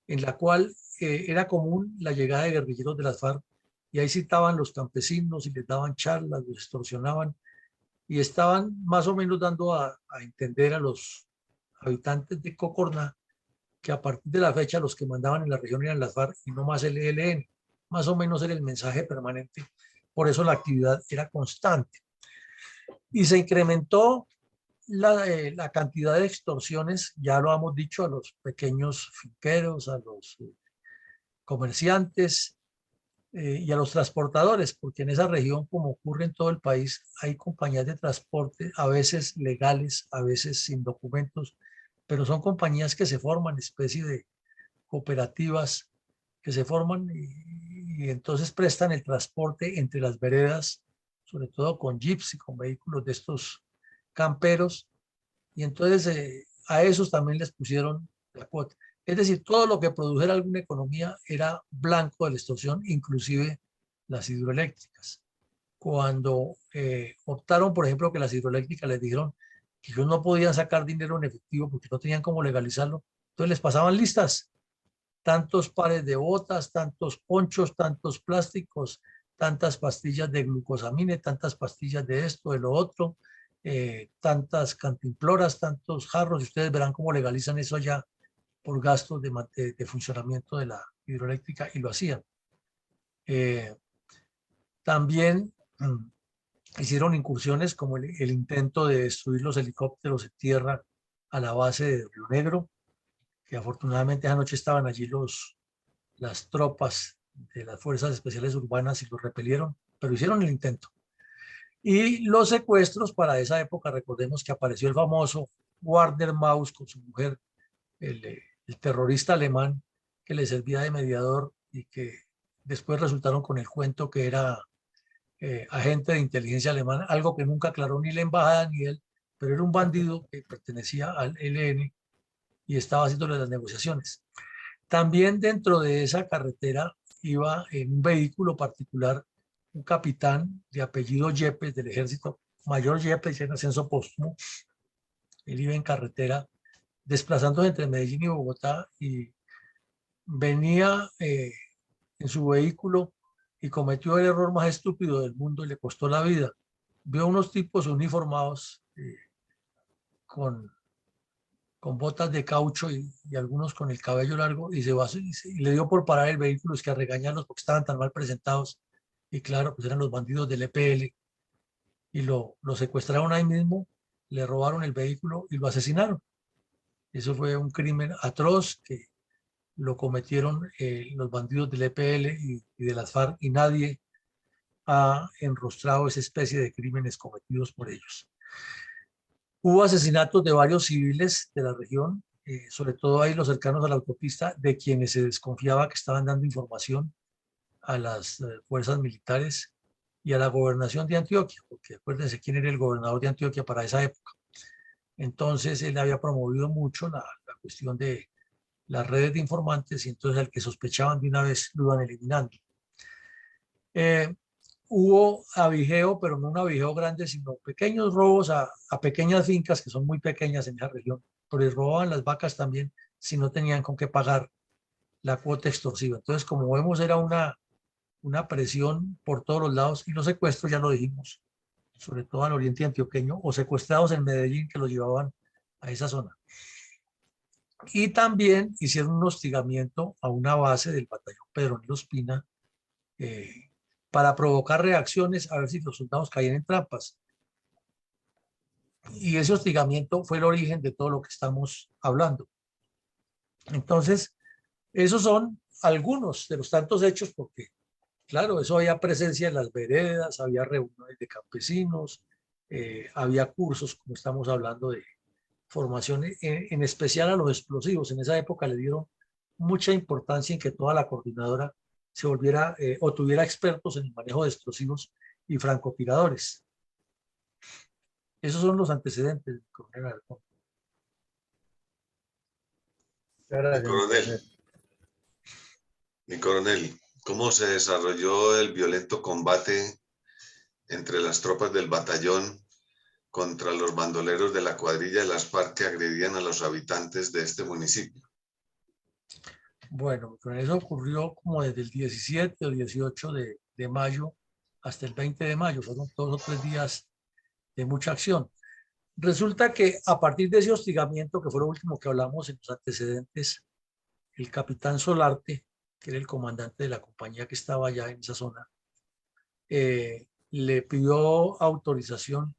en la cual era común la llegada de guerrilleros de las FARC, y ahí citaban los campesinos y les daban charlas, los extorsionaban, y estaban más o menos dando a entender a los habitantes de Cocorná que a partir de la fecha los que mandaban en la región eran las FARC y no más el ELN. Más o menos era el mensaje permanente. Por eso la actividad era constante. Y se incrementó la cantidad de extorsiones, ya lo hemos dicho, a los pequeños finqueros, a los comerciantes y a los transportadores, porque en esa región, como ocurre en todo el país, hay compañías de transporte, a veces legales, a veces sin documentos, pero son compañías que se forman, especie de cooperativas que se forman y entonces prestan el transporte entre las veredas, sobre todo con jeeps y con vehículos de estos camperos, y entonces a esos también les pusieron la cuota. Es decir, todo lo que produjera alguna economía era blanco de la extorsión, inclusive las hidroeléctricas. Cuando optaron, por ejemplo, que las hidroeléctricas les dijeron que ellos no podían sacar dinero en efectivo porque no tenían cómo legalizarlo, entonces les pasaban listas, tantos pares de botas, tantos ponchos, tantos plásticos, tantas pastillas de glucosamina, tantas pastillas de esto, de lo otro, tantas cantimploras, tantos jarros, y ustedes verán cómo legalizan eso ya por gastos de funcionamiento de la hidroeléctrica, y lo hacían. También hicieron incursiones como el intento de destruir los helicópteros en tierra a la base de Río Negro, que afortunadamente esa noche estaban allí las tropas de las Fuerzas Especiales Urbanas y los repelieron, pero hicieron el intento. Y los secuestros para esa época, recordemos que apareció el famoso Warner Maus con su mujer, el terrorista alemán que le servía de mediador y que después resultaron con el cuento que era agente de inteligencia alemana, algo que nunca aclaró ni la embajada ni él, pero era un bandido que pertenecía al ELN y estaba haciéndole las negociaciones. También dentro de esa carretera iba en un vehículo particular un capitán de apellido Yepes del ejército, mayor Yepes, en ascenso póstumo. Él iba en carretera desplazándose entre Medellín y Bogotá y venía en su vehículo y cometió el error más estúpido del mundo y le costó la vida. Vio unos tipos uniformados con botas de caucho y algunos con el cabello largo, y y le dio por parar el vehículo, es que a regañarlos porque estaban tan mal presentados, y claro, pues eran los bandidos del EPL, y lo secuestraron ahí mismo, le robaron el vehículo y lo asesinaron. Eso fue un crimen atroz que lo cometieron los bandidos del EPL y de las FARC, y nadie ha enrostrado esa especie de crímenes cometidos por ellos. Hubo asesinatos de varios civiles de la región, sobre todo ahí los cercanos a la autopista, de quienes se desconfiaba que estaban dando información a las fuerzas militares y a la gobernación de Antioquia, porque acuérdense quién era el gobernador de Antioquia para esa época. Entonces él había promovido mucho la cuestión de las redes de informantes, y entonces al que sospechaban de una vez lo iban eliminando. Hubo avijeo, pero no un avijeo grande, sino pequeños robos a pequeñas fincas que son muy pequeñas en esa región, pero les robaban las vacas también si no tenían con qué pagar la cuota extorsiva. Entonces, como vemos, era una presión por todos los lados, y los secuestros, ya lo dijimos, sobre todo al oriente antioqueño, o secuestrados en Medellín que los llevaban a esa zona. Y también hicieron un hostigamiento a una base del batallón Pedronilo Espina, para provocar reacciones, a ver si los soldados caían en trampas. Y ese hostigamiento fue el origen de todo lo que estamos hablando. Entonces, esos son algunos de los tantos hechos, porque, claro, eso había presencia en las veredas, había reuniones de campesinos, había cursos, como estamos hablando, de formación, en especial a los explosivos. En esa época le dieron mucha importancia en que toda la coordinadora se volviera o tuviera expertos en el manejo de explosivos y francotiradores. Esos son los antecedentes del coronel Alarcón. Gracias, mi coronel. Mi coronel, ¿cómo se desarrolló el violento combate entre las tropas del batallón contra los bandoleros de la cuadrilla de las FARC que agredían a los habitantes de este municipio? Bueno, pero eso ocurrió como desde el 17 o 18 de mayo hasta el 20 de mayo. Fueron 2 o 3 días de mucha acción. Resulta que a partir de ese hostigamiento, que fue lo último que hablamos en los antecedentes, el capitán Solarte, que era el comandante de la compañía que estaba allá en esa zona, le pidió autorización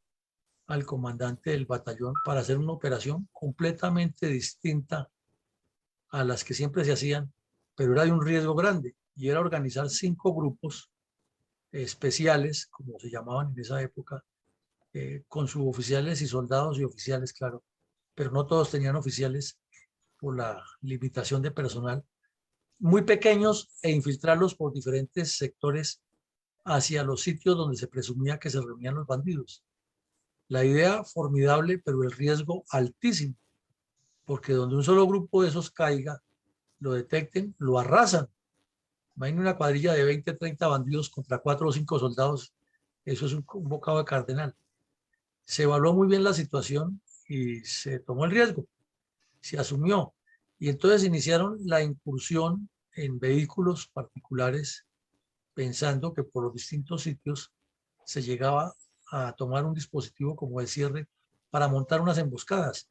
al comandante del batallón para hacer una operación completamente distinta a las que siempre se hacían, pero era de un riesgo grande, y era organizar 5 grupos especiales, como se llamaban en esa época, con suboficiales y soldados y oficiales, claro, pero no todos tenían oficiales por la limitación de personal, muy pequeños, e infiltrarlos por diferentes sectores hacia los sitios donde se presumía que se reunían los bandidos. La idea formidable, pero el riesgo altísimo, porque donde un solo grupo de esos caiga, lo detecten, lo arrasan. Imagínate una cuadrilla de 20, 30 bandidos contra 4 o 5 soldados. Eso es un bocado de cardenal. Se evaluó muy bien la situación y se tomó el riesgo, se asumió. Y entonces iniciaron la incursión en vehículos particulares, pensando que por los distintos sitios se llegaba a tomar un dispositivo como el cierre para montar unas emboscadas.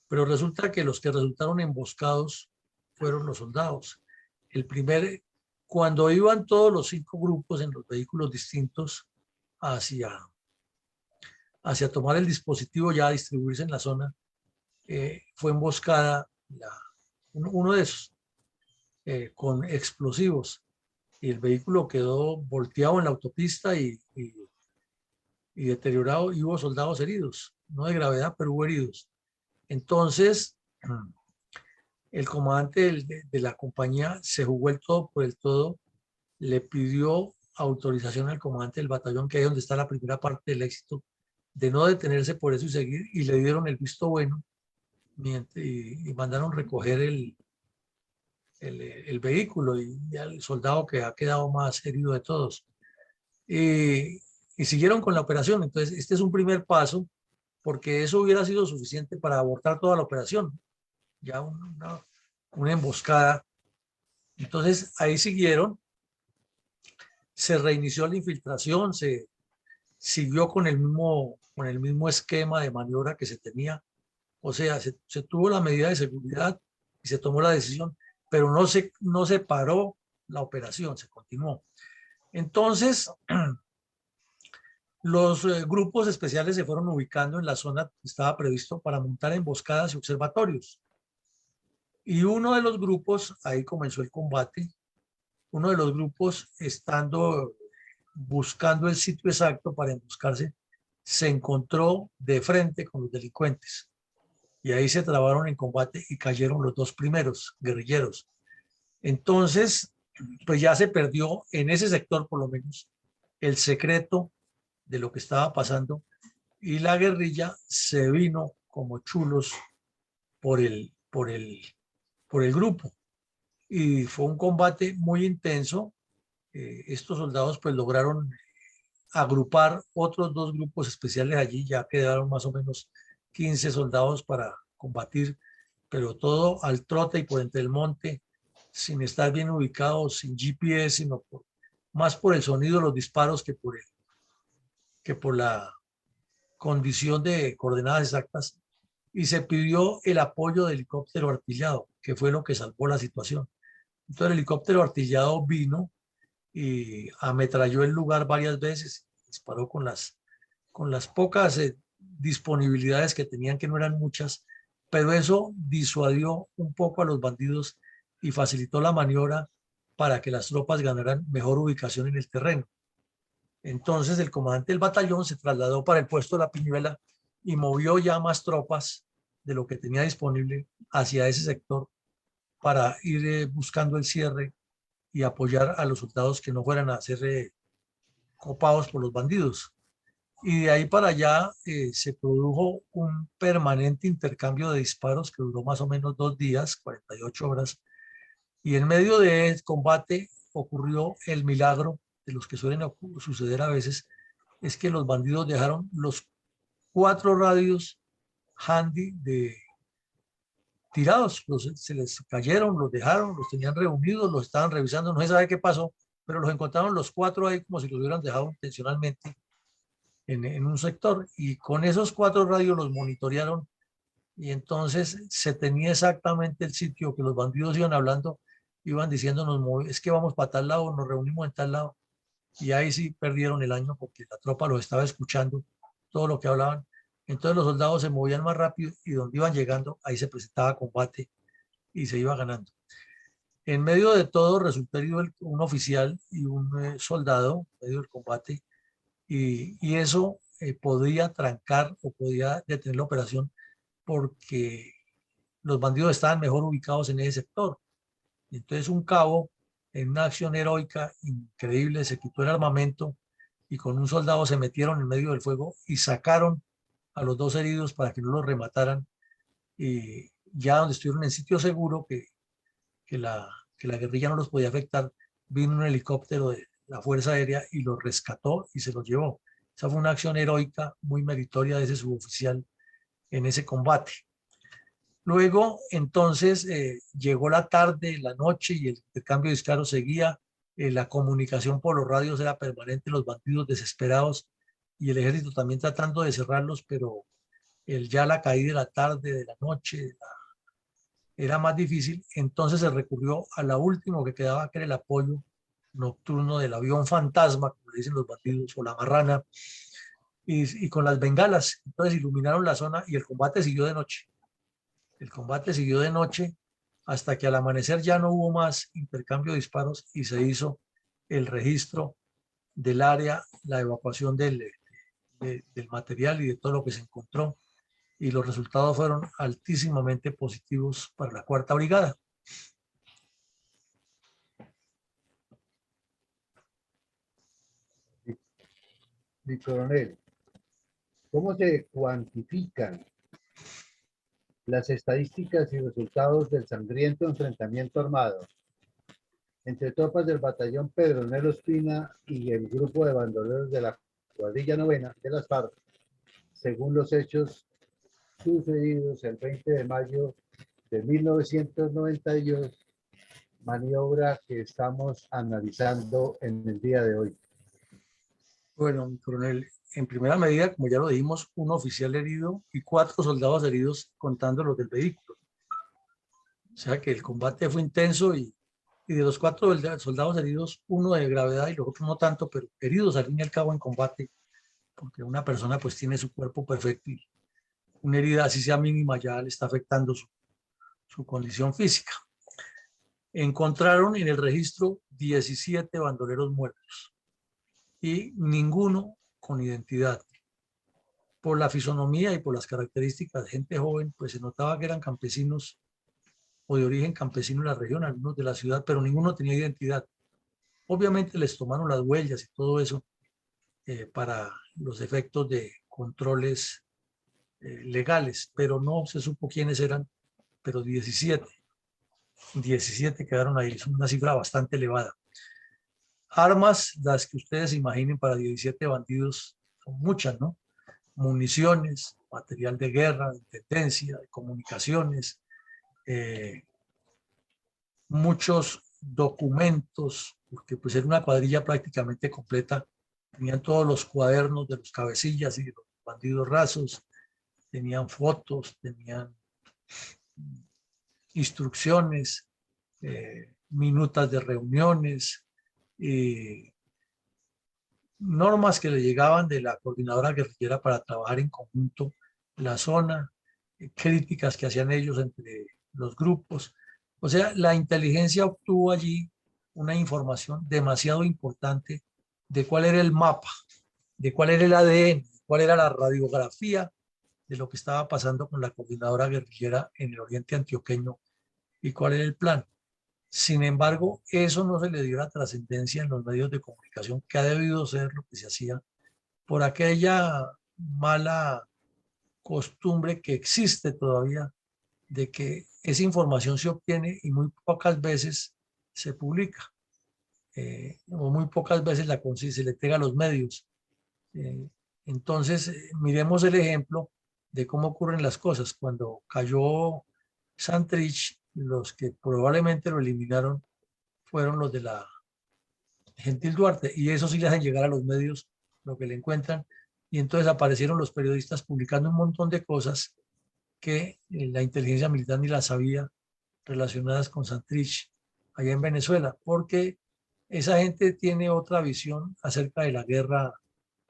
Pero resulta que los que resultaron emboscados fueron los soldados. Cuando iban todos los 5 grupos en los vehículos distintos hacia tomar el dispositivo, ya a distribuirse en la zona, fue emboscada uno de esos con explosivos, y el vehículo quedó volteado en la autopista y deteriorado, y hubo soldados heridos, no de gravedad, pero hubo heridos. Entonces, el comandante de la compañía se jugó el todo por el todo, le pidió autorización al comandante del batallón, que es donde está la primera parte del éxito, de no detenerse por eso y seguir, y le dieron el visto bueno, y mandaron recoger el vehículo, y el soldado que ha quedado más herido de todos. Y siguieron con la operación. Entonces, este es un primer paso, porque eso hubiera sido suficiente para abortar toda la operación. Ya una emboscada. Entonces, ahí siguieron. Se reinició la infiltración, se siguió con el mismo esquema de maniobra que se tenía. O sea, se tuvo la medida de seguridad y se tomó la decisión, pero no se paró la operación, se continuó. Entonces, los grupos especiales se fueron ubicando en la zona que estaba previsto para montar emboscadas y observatorios. Y uno de los grupos, ahí comenzó el combate, uno de los grupos, buscando el sitio exacto para emboscarse, se encontró de frente con los delincuentes. Y ahí se trabaron en combate y cayeron los 2 primeros guerrilleros. Entonces, pues ya se perdió en ese sector, por lo menos, el secreto de lo que estaba pasando, y la guerrilla se vino como chulos por el grupo. Y fue un combate muy intenso. Estos soldados pues lograron agrupar otros 2 grupos especiales allí, ya quedaron más o menos 15 soldados para combatir, pero todo al trote y por entre el monte, sin estar bien ubicados, sin GPS, sino más por el sonido de los disparos que por la condición de coordenadas exactas. Y se pidió el apoyo de helicóptero artillado, que fue lo que salvó la situación. Entonces el helicóptero artillado vino y ametralló el lugar varias veces, disparó con las pocas disponibilidades que tenían, que no eran muchas, pero eso disuadió un poco a los bandidos y facilitó la maniobra para que las tropas ganaran mejor ubicación en el terreno. Entonces el comandante del batallón se trasladó para el puesto de La Piñuela y movió ya más tropas de lo que tenía disponible hacia ese sector para ir buscando el cierre y apoyar a los soldados que no fueran a ser copados por los bandidos. Y de ahí para allá se produjo un permanente intercambio de disparos que duró más o menos 2 días, 48 horas. Y en medio de combate ocurrió el milagro de los que suelen suceder a veces, es que los bandidos dejaron los 4 radios handy tirados, se les cayeron, los dejaron, los tenían reunidos, los estaban revisando, no se sabe qué pasó, pero los encontraron los 4 ahí como si los hubieran dejado intencionalmente en un sector, y con esos 4 radios los monitorearon, y entonces se tenía exactamente el sitio que los bandidos iban hablando, iban diciéndonos, es que vamos para tal lado, nos reunimos en tal lado, y ahí sí perdieron el año porque la tropa los estaba escuchando, todo lo que hablaban. Entonces los soldados se movían más rápido y donde iban llegando, ahí se presentaba combate y se iba ganando. En medio de todo resultó herido un oficial y un soldado en medio del combate, y eso podía trancar o podía detener la operación porque los bandidos estaban mejor ubicados en ese sector. Entonces un cabo, en una acción heroica increíble, se quitó el armamento y con un soldado se metieron en medio del fuego y sacaron a los 2 heridos para que no los remataran. Y ya donde estuvieron en sitio seguro, que la, que la guerrilla no los podía afectar, vino un helicóptero de la Fuerza Aérea y los rescató y se los llevó. Esa fue una acción heroica muy meritoria de ese suboficial en ese combate. Luego, entonces, llegó la tarde, la noche y el intercambio de disparos seguía. La comunicación por los radios era permanente, los bandidos desesperados y el ejército también tratando de cerrarlos, pero ya la caída de la tarde, de la noche, era más difícil. Entonces se recurrió a la última que quedaba, que era el apoyo nocturno del avión fantasma, como le dicen los bandidos, o la marrana, y con las bengalas. Entonces iluminaron la zona y el combate siguió de noche. El combate siguió de noche hasta que al amanecer ya no hubo más intercambio de disparos y se hizo el registro del área, la evacuación del material y de todo lo que se encontró. Y los resultados fueron altísimamente positivos para la 4ª Brigada. Mi coronel, ¿cómo se cuantifican las estadísticas y resultados del sangriento enfrentamiento armado entre tropas del batallón Pedronel Ospina y el grupo de bandoleros de la cuadrilla 9ª de las FARC, según los hechos sucedidos el 20 de mayo de 1992, maniobra que estamos analizando en el día de hoy? Bueno, mi coronel, en primera medida, como ya lo dijimos, un oficial herido y 4 soldados heridos, contando los del vehículo. O sea que el combate fue intenso y de los 4 soldados heridos, 1 de gravedad y los otros no tanto, pero heridos al fin y al cabo en combate, porque una persona pues tiene su cuerpo perfecto y una herida así sea mínima ya le está afectando su condición física. Encontraron en el registro 17 bandoleros muertos y ninguno con identidad. Por la fisonomía y por las características de gente joven, pues se notaba que eran campesinos o de origen campesino en la región, algunos de la ciudad, pero ninguno tenía identidad. Obviamente les tomaron las huellas y todo eso para los efectos de controles legales, pero no se supo quiénes eran, pero 17 quedaron ahí, es una cifra bastante elevada. Armas, las que ustedes imaginen para 17 bandidos, son muchas, ¿no? Municiones, material de guerra, de intendencia, de comunicaciones, muchos documentos, porque pues era una cuadrilla prácticamente completa, tenían todos los cuadernos de los cabecillas y de los bandidos rasos, tenían fotos, tenían instrucciones, minutas de reuniones, normas que le llegaban de la coordinadora guerrillera para trabajar en conjunto la zona, críticas que hacían ellos entre los grupos. O sea, la inteligencia obtuvo allí una información demasiado importante de cuál era el mapa, de cuál era el ADN, cuál era la radiografía de lo que estaba pasando con la coordinadora guerrillera en el oriente antioqueño y cuál era el plan. Sin embargo, eso no se le dio la trascendencia en los medios de comunicación que ha debido ser lo que se hacía por aquella mala costumbre que existe todavía de que esa información se obtiene y muy pocas veces se publica, o muy pocas veces se le entrega a los medios. Entonces, miremos el ejemplo de cómo ocurren las cosas. Cuando cayó Santrich, los que probablemente lo eliminaron fueron los de la Gentil Duarte, y eso sí le hacen llegar a los medios lo que le encuentran, y entonces aparecieron los periodistas publicando un montón de cosas que la inteligencia militar ni las sabía, relacionadas con Santrich allá en Venezuela, porque esa gente tiene otra visión acerca de la guerra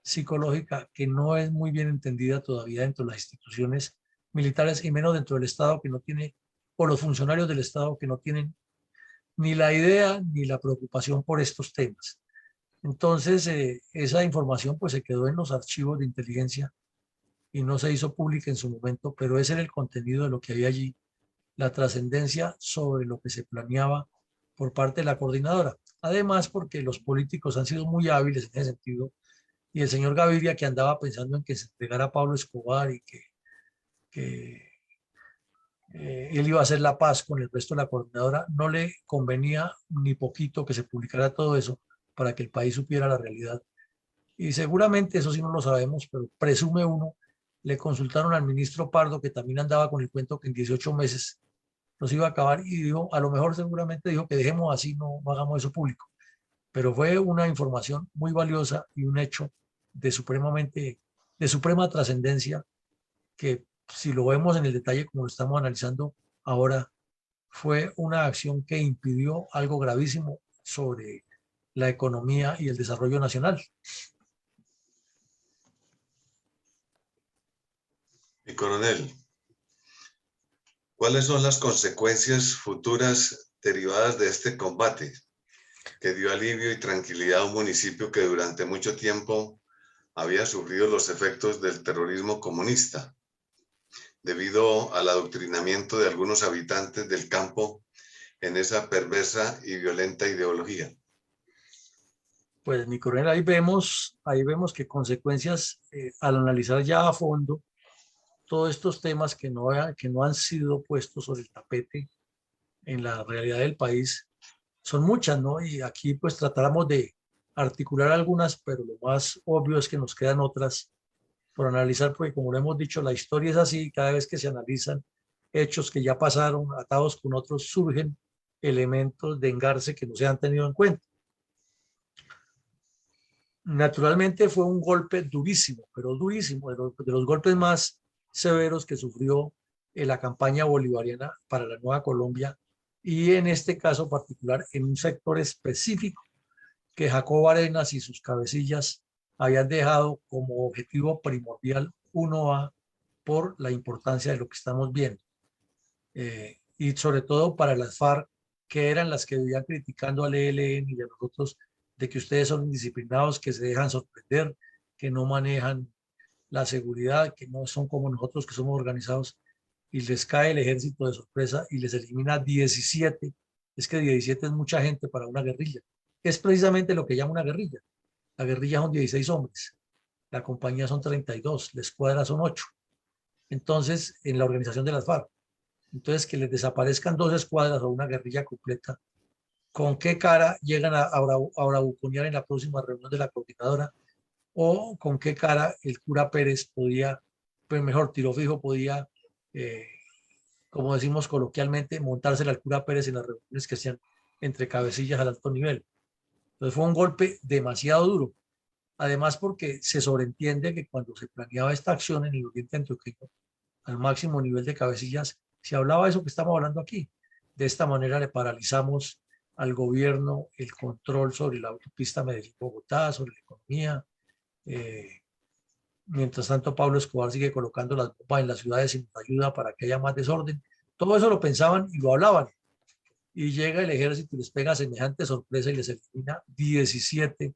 psicológica que no es muy bien entendida todavía dentro de las instituciones militares y menos dentro del Estado, que no tiene, o los funcionarios del Estado que no tienen ni la idea ni la preocupación por estos temas. Entonces, esa información pues se quedó en los archivos de inteligencia y no se hizo pública en su momento, pero ese era el contenido de lo que había allí, la trascendencia sobre lo que se planeaba por parte de la coordinadora. Además, porque los políticos han sido muy hábiles en ese sentido, y el señor Gaviria, que andaba pensando en que se entregara a Pablo Escobar y que él iba a hacer la paz con el resto de la coordinadora, no le convenía ni poquito que se publicara todo eso para que el país supiera la realidad. Y seguramente, eso sí no lo sabemos, pero presume uno, le consultaron al ministro Pardo, que también andaba con el cuento que en 18 meses nos iba a acabar, y dijo, a lo mejor seguramente dijo que dejemos así, no hagamos eso público. Pero fue una información muy valiosa y un hecho de suprema trascendencia, que si lo vemos en el detalle como lo estamos analizando ahora, fue una acción que impidió algo gravísimo sobre la economía y el desarrollo nacional. Mi coronel, ¿cuáles son las consecuencias futuras derivadas de este combate que dio alivio y tranquilidad a un municipio que durante mucho tiempo había sufrido los efectos del terrorismo comunista debido al adoctrinamiento de algunos habitantes del campo en esa perversa y violenta ideología? Pues mi coronel, ahí vemos que consecuencias, al analizar ya a fondo todos estos temas que no han sido puestos sobre el tapete en la realidad del país, son muchas, ¿no? Y aquí pues tratáramos de articular algunas, pero lo más obvio es que nos quedan otras por analizar, porque como lo hemos dicho, la historia es así, cada vez que se analizan hechos que ya pasaron, atados con otros, surgen elementos de engarce que no se han tenido en cuenta. Naturalmente fue un golpe durísimo, pero durísimo, de los golpes más severos que sufrió la campaña bolivariana para la Nueva Colombia, y en este caso particular en un sector específico que Jacobo Arenas y sus cabecillas habían dejado como objetivo primordial 1A por la importancia de lo que estamos viendo. Y sobre todo para las FARC, que eran las que vivían criticando al ELN y a los otros, de que ustedes son indisciplinados, que se dejan sorprender, que no manejan la seguridad, que no son como nosotros que somos organizados, y les cae el ejército de sorpresa y les elimina 17. Es que 17 es mucha gente para una guerrilla. Es precisamente lo que llama una guerrilla. La guerrilla son 16 hombres, la compañía son 32, la escuadra son 8. Entonces, en la organización de las FARC. Entonces, que les desaparezcan 2 escuadras o una guerrilla completa, ¿con qué cara llegan a bravuconear en la próxima reunión de la coordinadora? ¿O con qué cara el cura Pérez podía, pues mejor, tiro fijo, podía, eh, como decimos coloquialmente, montársela al cura Pérez en las reuniones que hacían entre cabecillas al alto nivel? Entonces fue un golpe demasiado duro. Además, porque se sobreentiende que cuando se planeaba esta acción en el oriente antioqueño, al máximo nivel de cabecillas, se hablaba de eso que estamos hablando aquí. De esta manera le paralizamos al gobierno el control sobre la autopista Medellín-Bogotá, sobre la economía. Mientras tanto, Pablo Escobar sigue colocando las bombas en las ciudades sin ayuda para que haya más desorden. Todo eso lo pensaban y lo hablaban. Y llega el ejército y les pega semejante sorpresa y les elimina 17.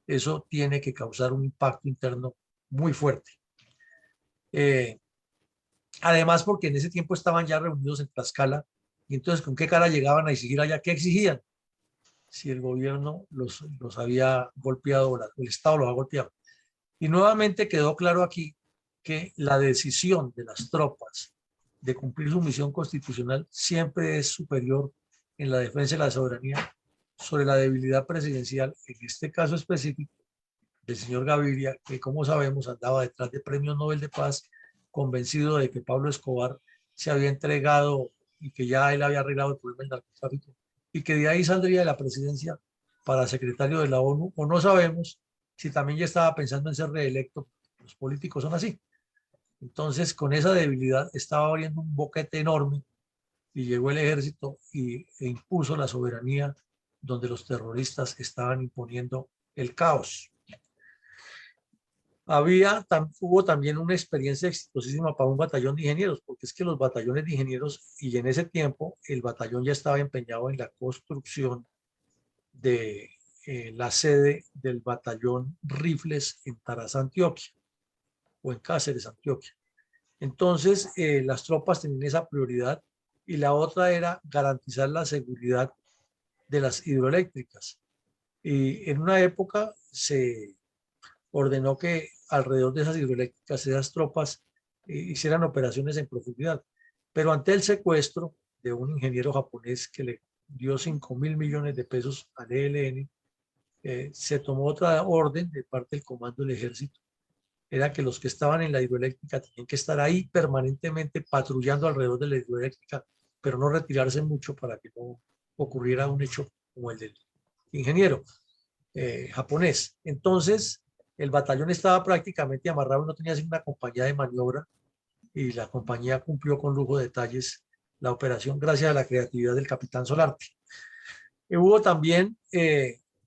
Eso tiene que causar un impacto interno muy fuerte. Además, porque en ese tiempo estaban ya reunidos en Tlaxcala, y entonces, ¿con qué cara llegaban a exigir allá? ¿Qué exigían? Si el gobierno los había golpeado, o el Estado los ha golpeado. Y nuevamente quedó claro aquí que la decisión de las tropas de cumplir su misión constitucional siempre es superior en la defensa de la soberanía sobre la debilidad presidencial, en este caso específico del señor Gaviria, que como sabemos andaba detrás de premios Nobel de Paz, convencido de que Pablo Escobar se había entregado y que ya él había arreglado el problema del narcotráfico y que de ahí saldría de la presidencia para secretario de la ONU, o no sabemos si también ya estaba pensando en ser reelecto. Los políticos son así. Entonces, con esa debilidad estaba abriendo un boquete enorme y llegó el ejército e impuso la soberanía donde los terroristas estaban imponiendo el caos. Hubo también una experiencia exitosísima para un batallón de ingenieros, porque es que los batallones de ingenieros, y en ese tiempo el batallón ya estaba empeñado en la construcción de la sede del batallón Rifles en Tarazá, Antioquia, o en Cáceres, Antioquia. Entonces, las tropas tenían esa prioridad y la otra era garantizar la seguridad de las hidroeléctricas. Y en una época se ordenó que alrededor de esas hidroeléctricas, esas tropas hicieran operaciones en profundidad. Pero ante el secuestro de un ingeniero japonés que le dio 5.000 millones de pesos al ELN, se tomó otra orden de parte del comando del ejército. Era que los que estaban en la hidroeléctrica tenían que estar ahí permanentemente patrullando alrededor de la hidroeléctrica, pero no retirarse mucho para que no ocurriera un hecho como el del ingeniero japonés. Entonces, el batallón estaba prácticamente amarrado, no tenía sino una compañía de maniobra y la compañía cumplió con lujo de detalles la operación gracias a la creatividad del capitán Solarte. Hubo también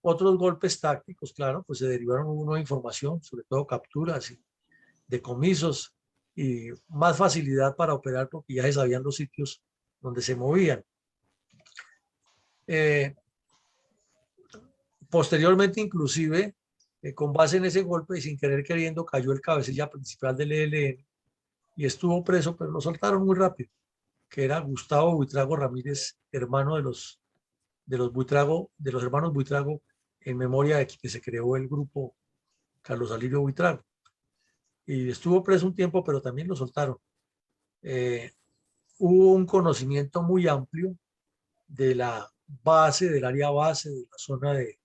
otros golpes tácticos, claro, pues se derivaron uno de información, sobre todo capturas y decomisos y más facilidad para operar porque ya se sabían los sitios donde se movían. Posteriormente, inclusive, con base en ese golpe y sin querer queriendo, cayó el cabecilla principal del ELN y estuvo preso, pero lo soltaron muy rápido, que era Gustavo Buitrago Ramírez, hermano de los hermanos Buitrago, en memoria de que se creó el grupo Carlos Alirio Buitrago. Y estuvo preso un tiempo, pero también lo soltaron. Hubo un conocimiento muy amplio de la base, del área base, de la zona de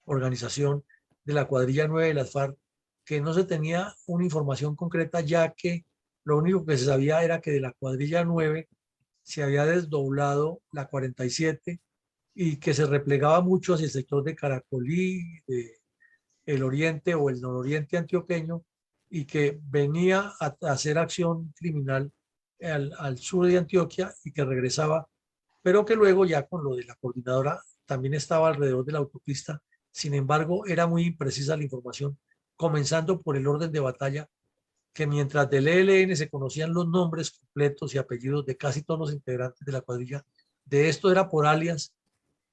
organización de la cuadrilla 9 de las FARC, que no se tenía una información concreta, ya que lo único que se sabía era que de la cuadrilla 9 se había desdoblado la 47 y que se replegaba mucho hacia el sector de Caracolí, de el oriente o el nororiente antioqueño, y que venía a hacer acción criminal al sur de Antioquia y que regresaba, pero que luego ya con lo de la coordinadora también estaba alrededor de la autopista. Sin embargo, era muy imprecisa la información, comenzando por el orden de batalla, que mientras del ELN se conocían los nombres completos y apellidos de casi todos los integrantes de la cuadrilla, de esto era por alias,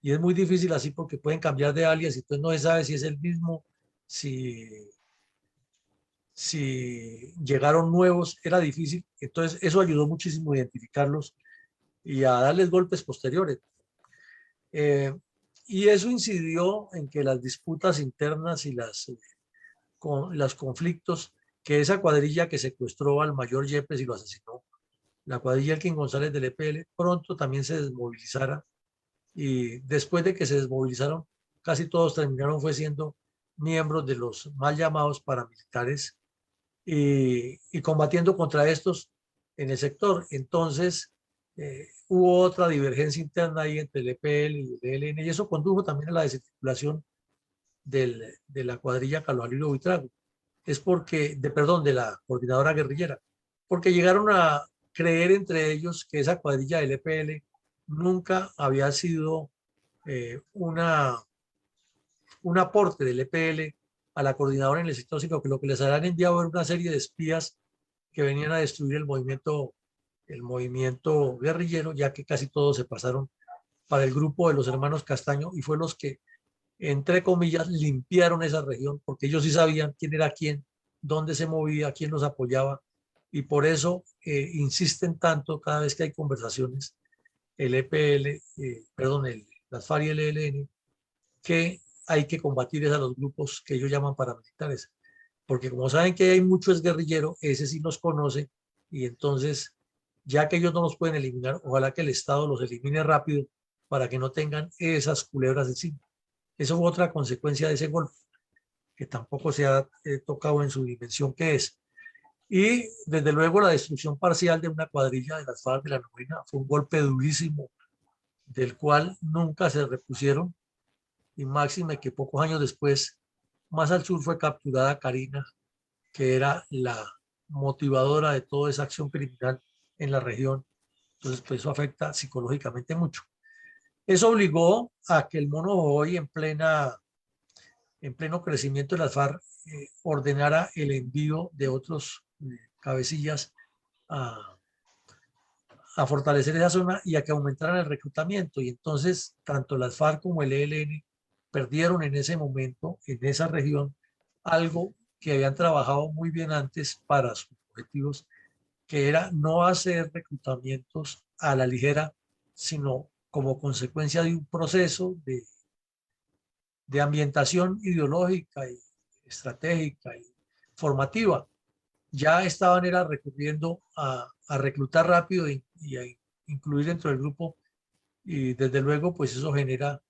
y es muy difícil así porque pueden cambiar de alias y entonces no se sabe si es el mismo, si llegaron nuevos, era difícil. Entonces eso ayudó muchísimo a identificarlos y a darles golpes posteriores. Y eso incidió en que las disputas internas y los conflictos, que esa cuadrilla que secuestró al mayor Yepes y lo asesinó, la cuadrilla Elkin González del EPL, pronto también se desmovilizara, y después de que se desmovilizaron, casi todos terminaron fue siendo miembros de los mal llamados paramilitares y combatiendo contra estos en el sector. Entonces, hubo otra divergencia interna ahí entre el EPL y el ELN, y eso condujo también a la desarticulación de la cuadrilla Carlos Alirio Buitrago. Es porque, perdón, de la coordinadora guerrillera, porque llegaron a creer entre ellos que esa cuadrilla del EPL nunca había sido un aporte del EPL a la coordinadora en el sector, sino que lo que les habían enviado era una serie de espías que venían a destruir el movimiento guerrillero, ya que casi todos se pasaron para el grupo de los hermanos Castaño y fue los que, entre comillas, limpiaron esa región, porque ellos sí sabían quién era quién, dónde se movía, quién los apoyaba, y por eso insisten tanto cada vez que hay conversaciones, el EPL, las FARC y el ELN, que hay que combatir a los grupos que ellos llaman paramilitares. porque como saben que hay muchos guerrilleros, ese sí los conoce, y entonces, ya que ellos no los pueden eliminar, ojalá que el Estado los elimine rápido para que no tengan esas culebras encima. Eso fue otra consecuencia de ese golpe, que tampoco se ha tocado en su dimensión que es. Y desde luego la destrucción parcial de una cuadrilla de las FARC de la Novena fue un golpe durísimo, del cual nunca se repusieron, y máxime que pocos años después, más al sur, fue capturada Karina, que era la motivadora de toda esa acción criminal en la región. Entonces, pues eso afecta psicológicamente mucho. Eso obligó a que el Mono Jojoy, en pleno crecimiento de las FARC, ordenara el envío de otros cabecillas a fortalecer esa zona y a que aumentaran el reclutamiento. Y entonces, tanto las FARC como el ELN perdieron en ese momento, en esa región, algo que habían trabajado muy bien antes para sus objetivos, que era no hacer reclutamientos a la ligera, sino como consecuencia de un proceso de ambientación ideológica y estratégica y formativa. Ya estaban era recurriendo a reclutar rápido y a incluir dentro del grupo, y desde luego pues eso genera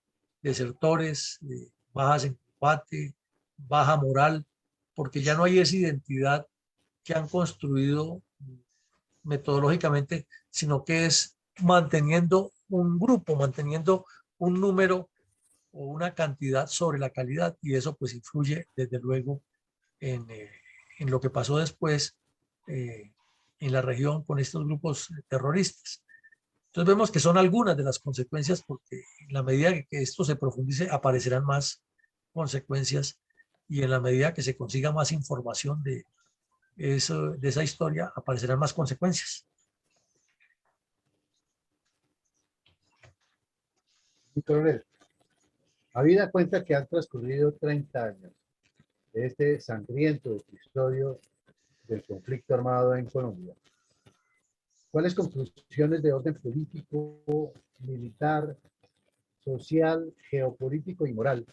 desertores, bajas en combate, baja moral, porque ya no hay esa identidad que han construido metodológicamente, sino que es manteniendo un grupo, manteniendo un número o una cantidad sobre la calidad, y eso pues influye desde luego en lo que pasó después en la región con estos grupos terroristas. Entonces vemos que son algunas de las consecuencias, porque en la medida que esto se profundice aparecerán más consecuencias, y en la medida que se consiga más información de esa historia aparecerán más consecuencias. Mi coronel, habida cuenta que han transcurrido 30 años de este sangriento episodio del conflicto armado en Colombia, ¿cuáles conclusiones de orden político, militar, social, geopolítico y moral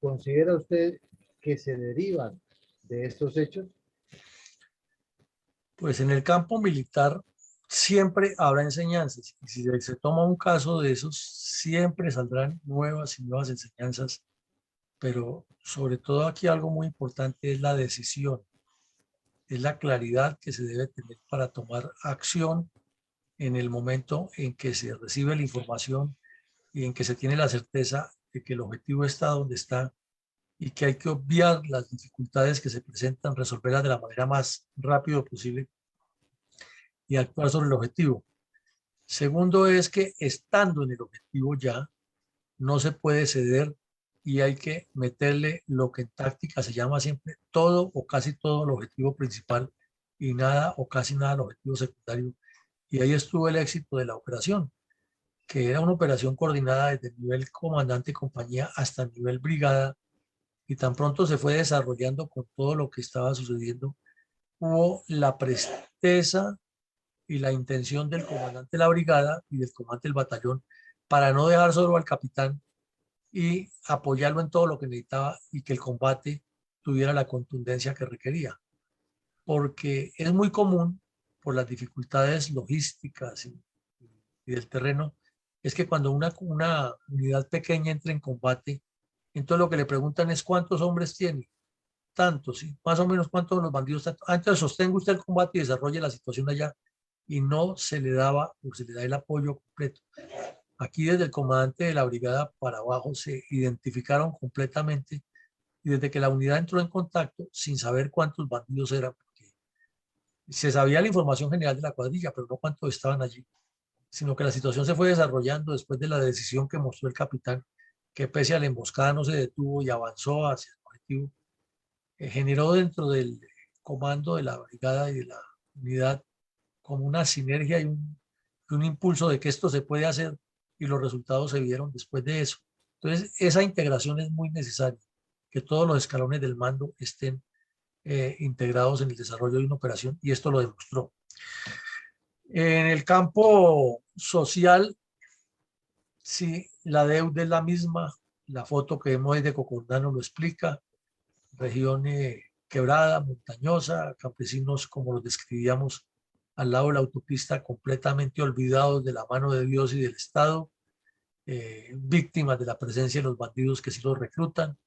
considera usted que se derivan de estos hechos? Pues en el campo militar siempre habrá enseñanzas, y si se toma un caso de esos, siempre saldrán nuevas y nuevas enseñanzas, pero sobre todo aquí algo muy importante es la decisión, es la claridad que se debe tener para tomar acción en el momento en que se recibe la información y en que se tiene la certeza de que el objetivo está donde está, y que hay que obviar las dificultades que se presentan, resolverlas de la manera más rápido posible y actuar sobre el objetivo. Segundo es que estando en el objetivo ya, no se puede ceder, y hay que meterle lo que en táctica se llama siempre todo o casi todo el objetivo principal, y nada o casi nada el objetivo secundario. Y ahí estuvo el éxito de la operación, que era una operación coordinada desde el nivel comandante y compañía hasta el nivel brigada, y tan pronto se fue desarrollando con todo lo que estaba sucediendo, hubo la presteza y la intención del comandante de la brigada y del comandante del batallón para no dejar solo al capitán y apoyarlo en todo lo que necesitaba, y que el combate tuviera la contundencia que requería. Porque es muy común, por las dificultades logísticas y del terreno, es que cuando una unidad pequeña entra en combate, entonces lo que le preguntan es cuántos hombres tiene. Tantos, ¿sí? Más o menos cuántos los bandidos. Antes sostenga usted el combate y desarrolle la situación allá, y no se le daba o se le da el apoyo completo. Aquí desde el comandante de la brigada para abajo se identificaron completamente, y desde que la unidad entró en contacto, sin saber cuántos bandidos eran, porque se sabía la información general de la cuadrilla, pero no cuántos estaban allí, sino que la situación se fue desarrollando después de la decisión que mostró el capitán, que pese a la emboscada no se detuvo y avanzó hacia el objetivo. Generó dentro del comando de la brigada y de la unidad como una sinergia y un impulso de que esto se puede hacer, y los resultados se vieron después de eso. Entonces, esa integración es muy necesaria, que todos los escalones del mando estén integrados en el desarrollo de una operación, y esto lo demostró. En el campo social, sí, la deuda es la misma. La foto que vemos de Cocondano lo explica. Región quebrada, montañosa, campesinos como los describíamos al lado de la autopista, completamente olvidados de la mano de Dios y del Estado, víctimas de la presencia de los bandidos que sí los reclutan,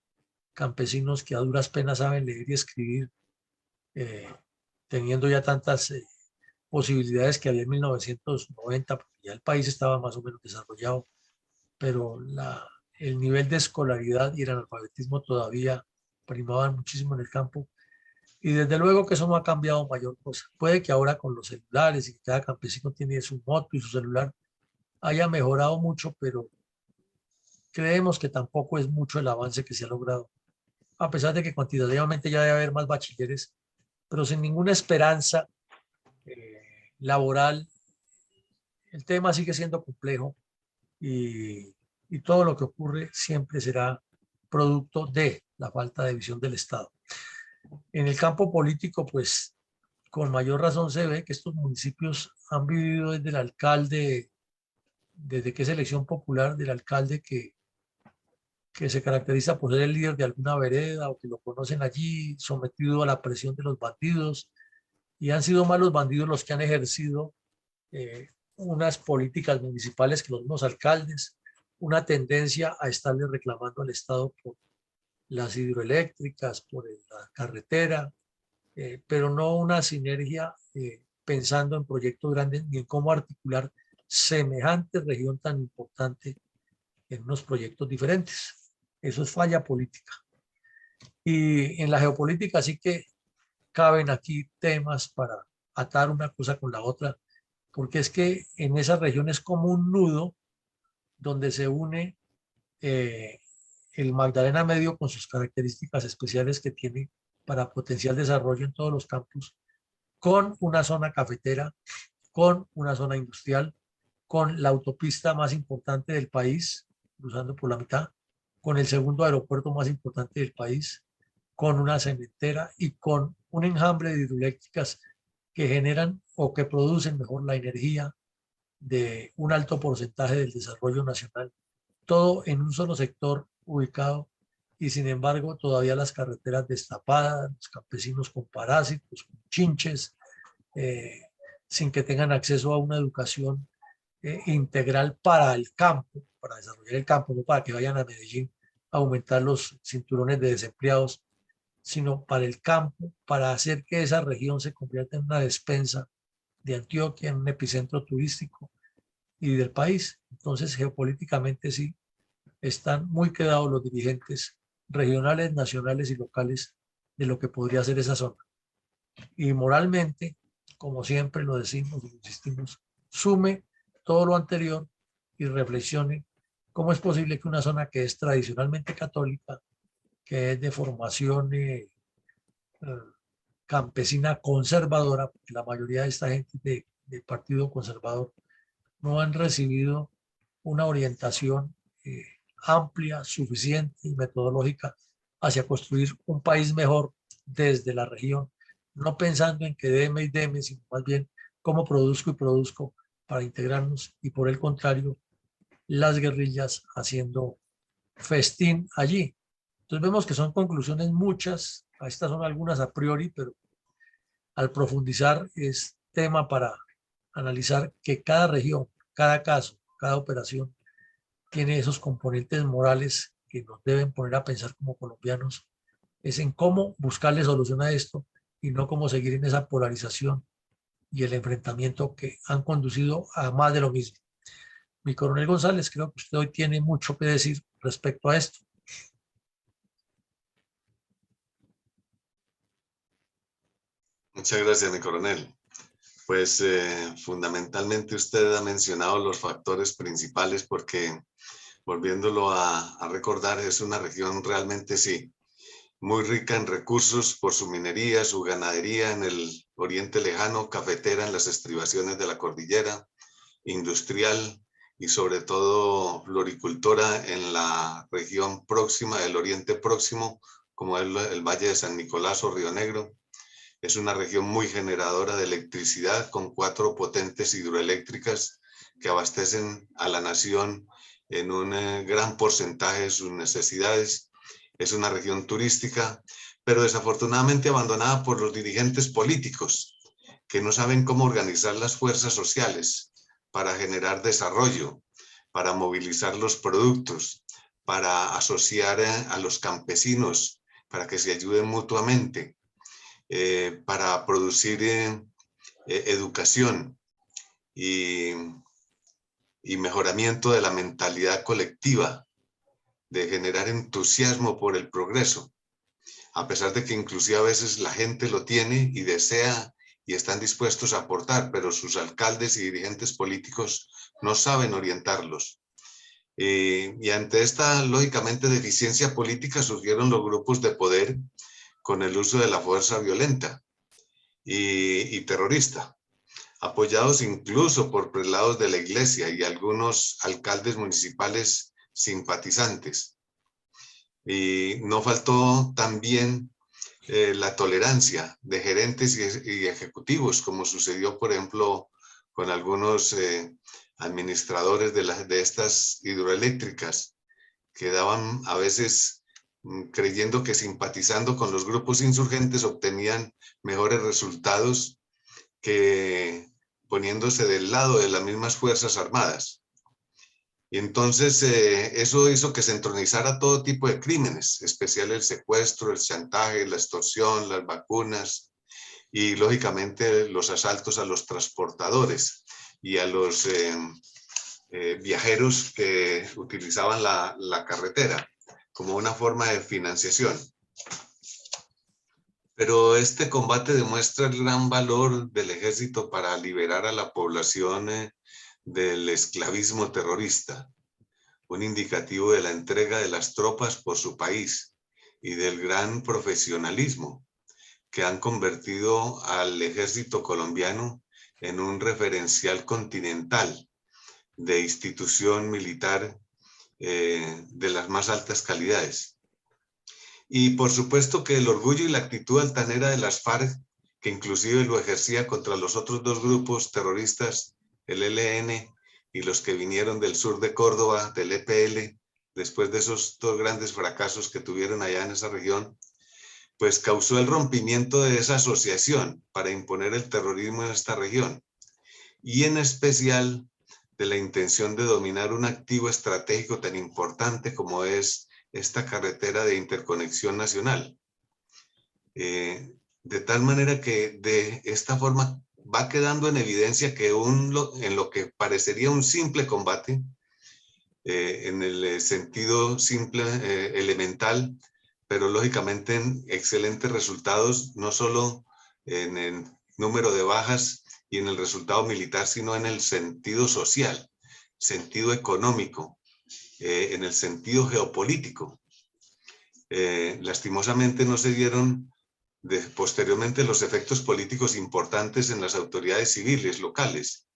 campesinos que a duras penas saben leer y escribir, teniendo ya tantas posibilidades que había en 1990, porque ya el país estaba más o menos desarrollado, pero el nivel de escolaridad y el analfabetismo todavía primaban muchísimo en el campo. Y desde luego que eso no ha cambiado mayor cosa. Puede que ahora con los celulares y que cada campesino tiene su moto y su celular haya mejorado mucho, pero creemos que tampoco es mucho el avance que se ha logrado, a pesar de que cuantitativamente ya debe haber más bachilleres, pero sin ninguna esperanza laboral. El tema sigue siendo complejo y todo lo que ocurre siempre será producto de la falta de visión del Estado. En el campo político, pues con mayor razón se ve que estos municipios han vivido desde el alcalde, desde que es elección popular del alcalde que se caracteriza por ser el líder de alguna vereda o que lo conocen allí, sometido a la presión de los bandidos, y han sido más los bandidos los que han ejercido unas políticas municipales que los mismos alcaldes, una tendencia a estarle reclamando al Estado por las hidroeléctricas, por la carretera, pero no una sinergia pensando en proyectos grandes ni en cómo articular semejante región tan importante en unos proyectos diferentes. Eso es falla política. Y en la geopolítica sí que caben aquí temas para atar una cosa con la otra, porque es que en esa región es como un nudo donde se une el Magdalena Medio con sus características especiales que tiene para potencial desarrollo en todos los campos, con una zona cafetera, con una zona industrial, con la autopista más importante del país, cruzando por la mitad, con el segundo aeropuerto más importante del país, con una cementera y con un enjambre de hidroeléctricas que generan o que producen mejor la energía de un alto porcentaje del desarrollo nacional, todo en un solo sector ubicado y sin embargo todavía las carreteras destapadas, los campesinos con parásitos, con chinches, sin que tengan acceso a una educación integral para el campo, para desarrollar el campo, no para que vayan a Medellín a aumentar los cinturones de desempleados, sino para el campo, para hacer que esa región se convierta en una despensa de Antioquia, en un epicentro turístico y del país. Entonces, geopolíticamente sí, están muy quedados los dirigentes regionales, nacionales y locales de lo que podría ser esa zona. Y moralmente, como siempre lo decimos y lo insistimos, sume todo lo anterior y reflexione cómo es posible que una zona que es tradicionalmente católica, que es de formación campesina conservadora, porque la mayoría de esta gente de partido conservador no han recibido una orientación amplia, suficiente y metodológica hacia construir un país mejor desde la región, no pensando en que deme y deme, sino más bien cómo produzco y produzco para integrarnos y por el contrario, las guerrillas haciendo festín allí. Entonces vemos que son conclusiones muchas, estas son algunas a priori, pero al profundizar es tema para analizar que cada región, cada caso, cada operación tiene esos componentes morales que nos deben poner a pensar como colombianos, es en cómo buscarle solución a esto y no cómo seguir en esa polarización y el enfrentamiento que han conducido a más de lo mismo. Mi coronel González, creo que usted hoy tiene mucho que decir respecto a esto. Muchas gracias, mi coronel. Pues fundamentalmente usted ha mencionado los factores principales porque, volviéndolo a recordar, es una región realmente sí, muy rica en recursos por su minería, su ganadería en el oriente lejano, cafetera en las estribaciones de la cordillera, industrial y sobre todo floricultora en la región próxima del oriente próximo, como es el Valle de San Nicolás o Río Negro. Es una región muy generadora de electricidad con 4 potentes hidroeléctricas que abastecen a la nación en un gran porcentaje de sus necesidades. Es una región turística, pero desafortunadamente abandonada por los dirigentes políticos, que no saben cómo organizar las fuerzas sociales para generar desarrollo, para movilizar los productos, para asociar a los campesinos, para que se ayuden mutuamente, para producir educación y mejoramiento de la mentalidad colectiva, de generar entusiasmo por el progreso, a pesar de que inclusive a veces la gente lo tiene y desea y están dispuestos a aportar, pero sus alcaldes y dirigentes políticos no saben orientarlos. Y ante esta, lógicamente, deficiencia política surgieron los grupos de poder con el uso de la fuerza violenta y terrorista, apoyados incluso por prelados de la iglesia y algunos alcaldes municipales simpatizantes. Y no faltó también la tolerancia de gerentes y ejecutivos, como sucedió, por ejemplo, con algunos administradores de estas hidroeléctricas, que daban a veces creyendo que simpatizando con los grupos insurgentes obtenían mejores resultados que poniéndose del lado de las mismas Fuerzas Armadas. Y entonces eso hizo que se entronizara todo tipo de crímenes, especial el secuestro, el chantaje, la extorsión, las vacunas y lógicamente los asaltos a los transportadores y a los viajeros que utilizaban la carretera como una forma de financiación. Pero este combate demuestra el gran valor del ejército para liberar a la población del esclavismo terrorista, un indicativo de la entrega de las tropas por su país y del gran profesionalismo que han convertido al ejército colombiano en un referencial continental de institución militar de las más altas calidades. Y por supuesto que el orgullo y la actitud altanera de las FARC, que inclusive lo ejercía contra los otros dos grupos terroristas, el ELN y los que vinieron del sur de Córdoba, del EPL, después de esos dos grandes fracasos que tuvieron allá en esa región, pues causó el rompimiento de esa asociación para imponer el terrorismo en esta región, y en especial de la intención de dominar un activo estratégico tan importante como es esta carretera de interconexión nacional. De tal manera que de esta forma va quedando en evidencia que en lo que parecería un simple combate, en el sentido simple, elemental, pero lógicamente en excelentes resultados, no solo en el número de bajas y en el resultado militar, sino en el sentido social, sentido económico, en el sentido geopolítico. Lastimosamente no se dieron posteriormente los efectos políticos importantes en las autoridades civiles locales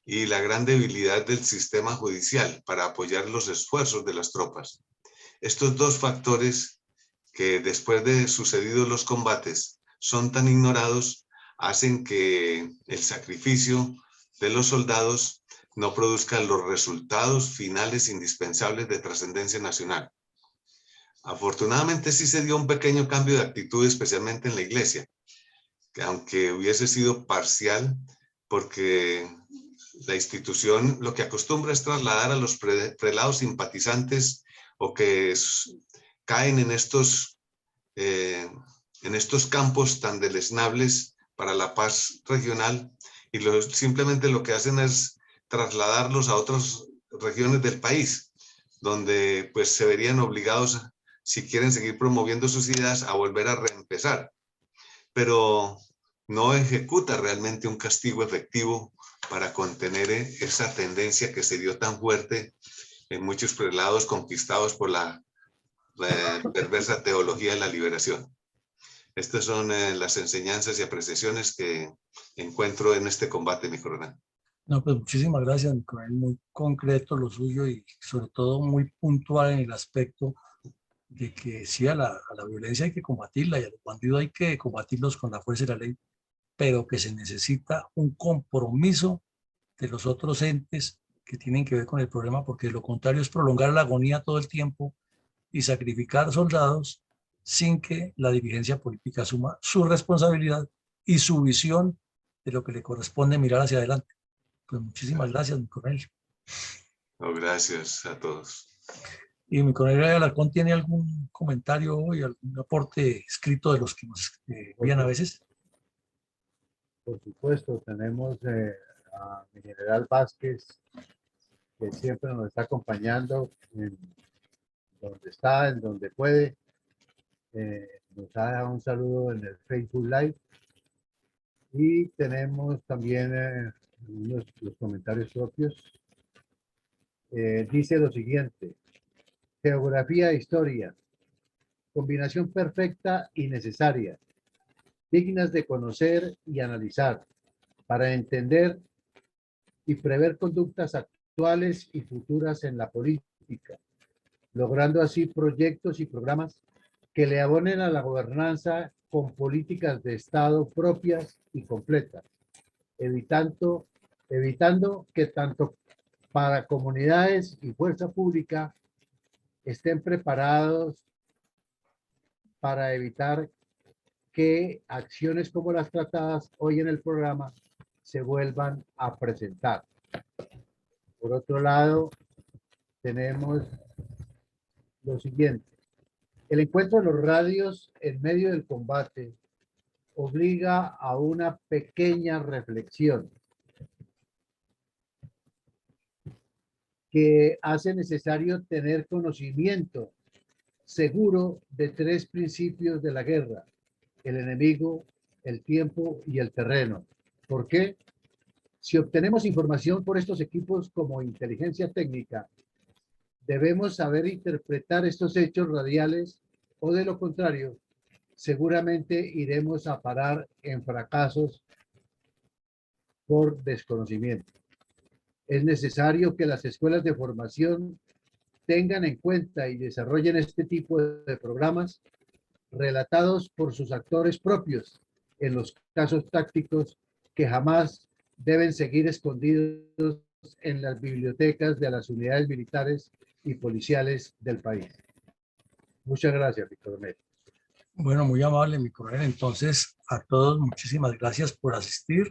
y la gran debilidad del sistema judicial para apoyar los esfuerzos de las tropas. Estos dos factores que después de sucedidos los combates son tan ignorados hacen que el sacrificio de los soldados no produzca los resultados finales indispensables de trascendencia nacional. Afortunadamente sí se dio un pequeño cambio de actitud, especialmente en la iglesia, que aunque hubiese sido parcial, porque la institución lo que acostumbra es trasladar a los prelados simpatizantes o que caen en estos campos tan deleznables para la paz regional, y simplemente lo que hacen es trasladarlos a otras regiones del país, donde pues se verían obligados, si quieren seguir promoviendo sus ideas, a volver a reempezar. Pero no ejecuta realmente un castigo efectivo para contener esa tendencia que se dio tan fuerte en muchos prelados conquistados por la perversa teología de la liberación. Estas son las enseñanzas y apreciaciones que encuentro en este combate, mi coronel. No, pues muchísimas gracias, mi coronel. Muy concreto lo suyo y sobre todo muy puntual en el aspecto de que sí, a la violencia hay que combatirla y a los bandidos hay que combatirlos con la fuerza de la ley, pero que se necesita un compromiso de los otros entes que tienen que ver con el problema, porque lo contrario es prolongar la agonía todo el tiempo y sacrificar soldados sin que la dirigencia política asuma su responsabilidad y su visión de lo que le corresponde mirar hacia adelante. Pues muchísimas gracias, mi coronel. No, gracias a todos. Y mi coronel Alarcón, ¿tiene algún comentario hoy, algún aporte escrito de los que nos envían a veces? Por supuesto, tenemos a mi general Vázquez, que siempre nos está acompañando en donde está, en donde puede. Nos ha dado un saludo en el Facebook Live. Y tenemos también los comentarios propios. Dice lo siguiente: geografía e historia, combinación perfecta y necesaria, dignas de conocer y analizar, para entender y prever conductas actuales y futuras en la política, logrando así proyectos y programas que le abonen a la gobernanza con políticas de Estado propias y completas, evitando que tanto para comunidades y fuerza pública estén preparados para evitar que acciones como las tratadas hoy en el programa se vuelvan a presentar. Por otro lado, tenemos lo siguiente: el encuentro de los radios en medio del combate obliga a una pequeña reflexión que hace necesario tener conocimiento seguro de tres principios de la guerra: el enemigo, el tiempo y el terreno. ¿Por qué? Si obtenemos información por estos equipos como inteligencia técnica, debemos saber interpretar estos hechos radiales, o de lo contrario, seguramente iremos a parar en fracasos por desconocimiento. Es necesario que las escuelas de formación tengan en cuenta y desarrollen este tipo de programas relatados por sus actores propios en los casos tácticos, que jamás deben seguir escondidos en las bibliotecas de las unidades militares y policiales del país. Muchas gracias, mi coronel. Bueno, muy amable, mi coronel. Entonces, a todos, muchísimas gracias por asistir.